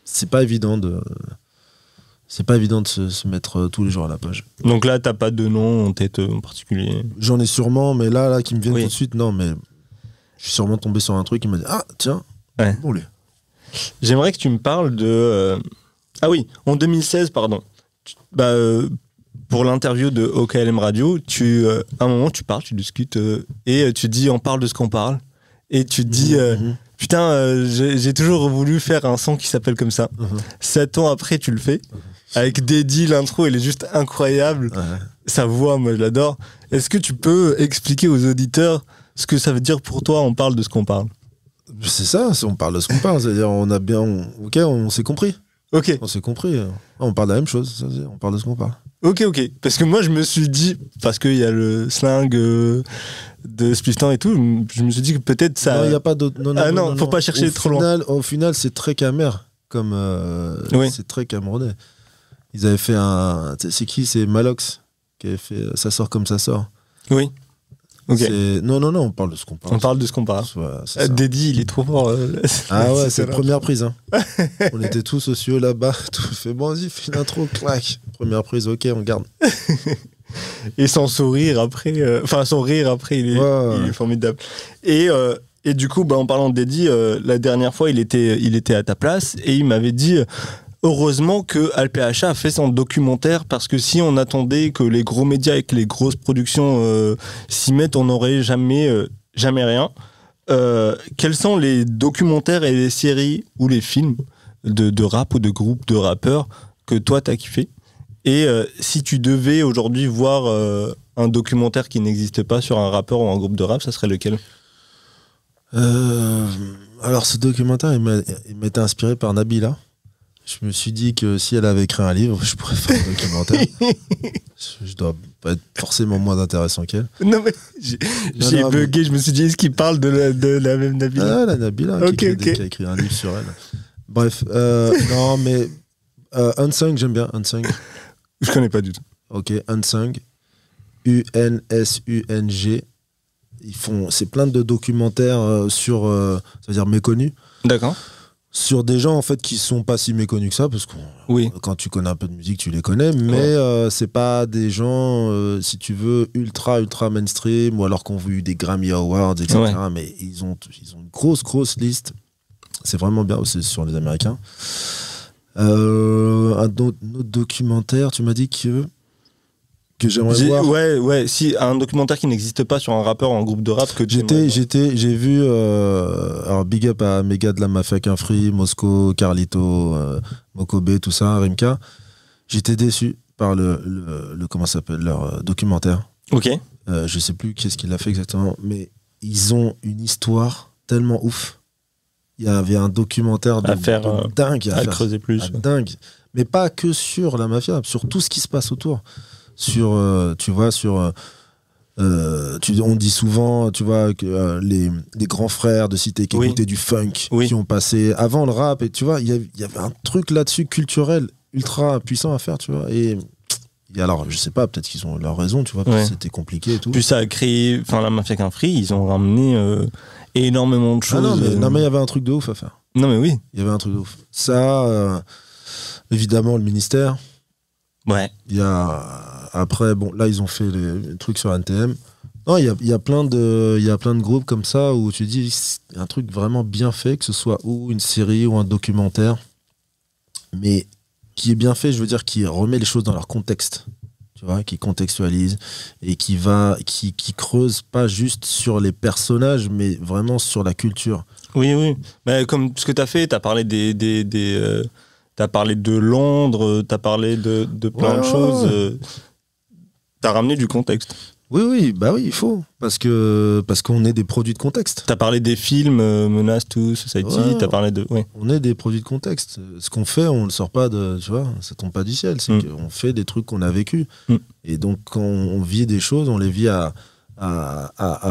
[SPEAKER 2] c'est pas évident de se mettre tous les jours à la page.
[SPEAKER 1] Donc là, t'as pas de nom en tête en particulier?
[SPEAKER 2] J'en ai sûrement, mais là qui me viennent tout de suite, non, mais je suis sûrement tombé sur un truc qui m'a dit, ah tiens, bon lui.
[SPEAKER 1] J'aimerais que tu me parles de... Ah oui, en 2016, pardon. Pour l'interview de OKLM Radio, à un moment, tu parles, tu discutes, et tu dis, on parle de ce qu'on parle. Et tu dis, putain, j'ai toujours voulu faire un son qui s'appelle comme ça. 7 ans après, tu le fais. Avec Daddy, l'intro, elle est juste incroyable. Sa voix, moi, je l'adore. Est-ce que tu peux expliquer aux auditeurs ce que ça veut dire pour toi, on parle de ce qu'on parle?
[SPEAKER 2] C'est ça, on parle de ce qu'on parle. C'est-à-dire, on s'est compris.
[SPEAKER 1] Ok.
[SPEAKER 2] On s'est compris. On parle de la même chose. Ça veut dire, on parle de ce qu'on parle.
[SPEAKER 1] Ok. Parce que moi, je me suis dit, parce qu'il y a le slang de Spliftan et tout, je me suis dit que peut-être ça...
[SPEAKER 2] Non, il n'y a pas d'autre...
[SPEAKER 1] Non, faut pas chercher trop loin.
[SPEAKER 2] Au final, c'est très camère. C'est très camerounais. Ils avaient fait un... C'est qui? C'est Malox qui avait fait Ça sort comme ça sort.
[SPEAKER 1] Oui. Ok.
[SPEAKER 2] Non, on parle de ce qu'on parle.
[SPEAKER 1] On parle de ce qu'on parle. Daddy, il est trop fort.
[SPEAKER 2] Ah ouais, c'est la première prise. Hein. On était tous aux cieux là-bas. Tout fait, bon, vas-y, fais l'intro, clac. Première prise, ok, on garde.
[SPEAKER 1] Et son sourire après... son rire après, il est formidable. Et du coup, en parlant de Daddy, la dernière fois, il était à ta place et il m'avait dit... Heureusement que Alpha a fait son documentaire parce que si on attendait que les gros médias et que les grosses productions s'y mettent, on n'aurait jamais rien. Quels sont les documentaires et les séries ou les films de rap ou de groupes de rappeurs que toi t'as kiffé? Et si tu devais aujourd'hui voir un documentaire qui n'existe pas sur un rappeur ou un groupe de rap, ça serait lequel?
[SPEAKER 2] Alors ce documentaire, il m'a été inspiré par Nabila. Je me suis dit que si elle avait écrit un livre, je pourrais faire un documentaire. Je dois pas être forcément moins intéressant qu'elle.
[SPEAKER 1] Non mais j'ai bugué, je me suis dit, est-ce qu'il parle de la même Nabila?
[SPEAKER 2] Ah, la Nabila qui a écrit un livre sur elle. Bref, non mais Unsung, j'aime bien Unsung.
[SPEAKER 1] Je connais pas du tout.
[SPEAKER 2] Ok, Unsung, Unsung. c'est plein de documentaires sur, ça veut dire méconnus.
[SPEAKER 1] D'accord.
[SPEAKER 2] Sur des gens en fait qui sont pas si méconnus que ça, parce que quand tu connais un peu de musique, tu les connais, mais c'est pas des gens, si tu veux, ultra mainstream, ou alors qu'on a eu des Grammy Awards, etc. Ouais. Mais ils ont une grosse liste. C'est vraiment bien aussi sur les Américains. Un autre documentaire, tu m'as dit que j'aimerais voir.
[SPEAKER 1] Ouais, si un documentaire qui n'existe pas sur un rappeur ou un groupe de rap que
[SPEAKER 2] j'ai vu alors big up à Méga de la Mafia qu'un Free, Mosco, Carlito, Mokobe, tout ça, Rimka. J'étais déçu par le comment ça s'appelle leur documentaire.
[SPEAKER 1] OK.
[SPEAKER 2] Je sais plus qu'est-ce qu'il a fait exactement, mais ils ont une histoire tellement ouf. Il y avait un documentaire de dingue
[SPEAKER 1] à creuser plus.
[SPEAKER 2] Dingue. Mais pas que sur la mafia, sur tout ce qui se passe autour. Sur, tu vois, on dit souvent, tu vois, que les grands frères de cité qui écoutaient du funk, qui ont passé avant le rap, et tu vois, il y avait un truc là-dessus culturel ultra puissant à faire, tu vois. Et alors, je sais pas, peut-être qu'ils ont leur raison, tu vois, parce que c'était compliqué et tout.
[SPEAKER 1] Puis ça a créé, la Mafia qu'un Free, ils ont ramené énormément de choses.
[SPEAKER 2] Non, mais il y avait un truc de ouf à faire.
[SPEAKER 1] Non, mais oui.
[SPEAKER 2] Il y avait un truc de ouf. Ça, évidemment, le ministère.
[SPEAKER 1] Ouais.
[SPEAKER 2] Il y a après, bon, là ils ont fait les trucs sur NTM. Non, il y a plein de groupes comme ça où tu dis un truc vraiment bien fait, que ce soit ou une série ou un documentaire, mais qui est bien fait, je veux dire, qui remet les choses dans leur contexte, tu vois, qui contextualise et qui creuse pas juste sur les personnages, mais vraiment sur la culture.
[SPEAKER 1] Oui. Mais comme ce que tu as fait, tu as parlé t'as parlé de Londres, t'as parlé de plein de choses. T'as ramené du contexte.
[SPEAKER 2] Oui, il faut. Parce qu'on est des produits de contexte.
[SPEAKER 1] T'as parlé des films, Menace, tout, Society, t'as parlé de... Ouais.
[SPEAKER 2] On est des produits de contexte. Ce qu'on fait, on le sort pas de... Tu vois, ça tombe pas du ciel. C'est qu'on fait des trucs qu'on a vécu. Et donc, quand on vit des choses, on les vit à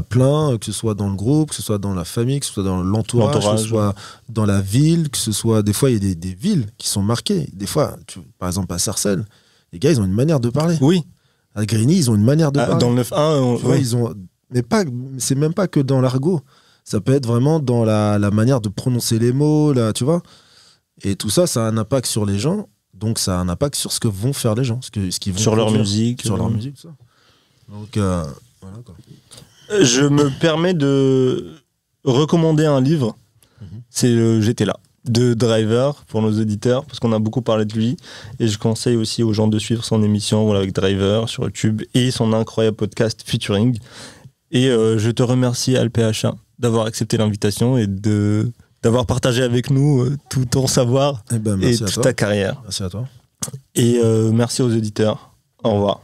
[SPEAKER 2] plein, que ce soit dans le groupe, que ce soit dans la famille, que ce soit dans l'entourage, que ce soit dans la ville, que ce soit... Des fois, il y a des villes qui sont marquées. Des fois, par exemple, à Sarcelles, les gars, ils ont une manière de parler.
[SPEAKER 1] Oui.
[SPEAKER 2] À Grigny, ils ont une manière de parler.
[SPEAKER 1] Dans le 9-1,
[SPEAKER 2] ils ont... Mais c'est même pas que dans l'argot. Ça peut être vraiment dans la manière de prononcer les mots, là, tu vois. Et tout ça, ça a un impact sur les gens. Donc, ça a un impact sur ce que vont faire les gens. Ce qu'ils vont
[SPEAKER 1] sur leur musique.
[SPEAKER 2] Sur leur musique, ça. Donc... voilà, quoi.
[SPEAKER 1] Je me permets de recommander un livre. C'est J'étais là de Driver pour nos auditeurs, parce qu'on a beaucoup parlé de lui, et je conseille aussi aux gens de suivre son émission avec Driver sur YouTube et son incroyable podcast Featuring. Et je te remercie, Alpha, d'avoir accepté l'invitation et d'avoir partagé avec nous tout ton savoir et toute ta carrière.
[SPEAKER 2] Merci à toi.
[SPEAKER 1] Et merci aux auditeurs. Au revoir.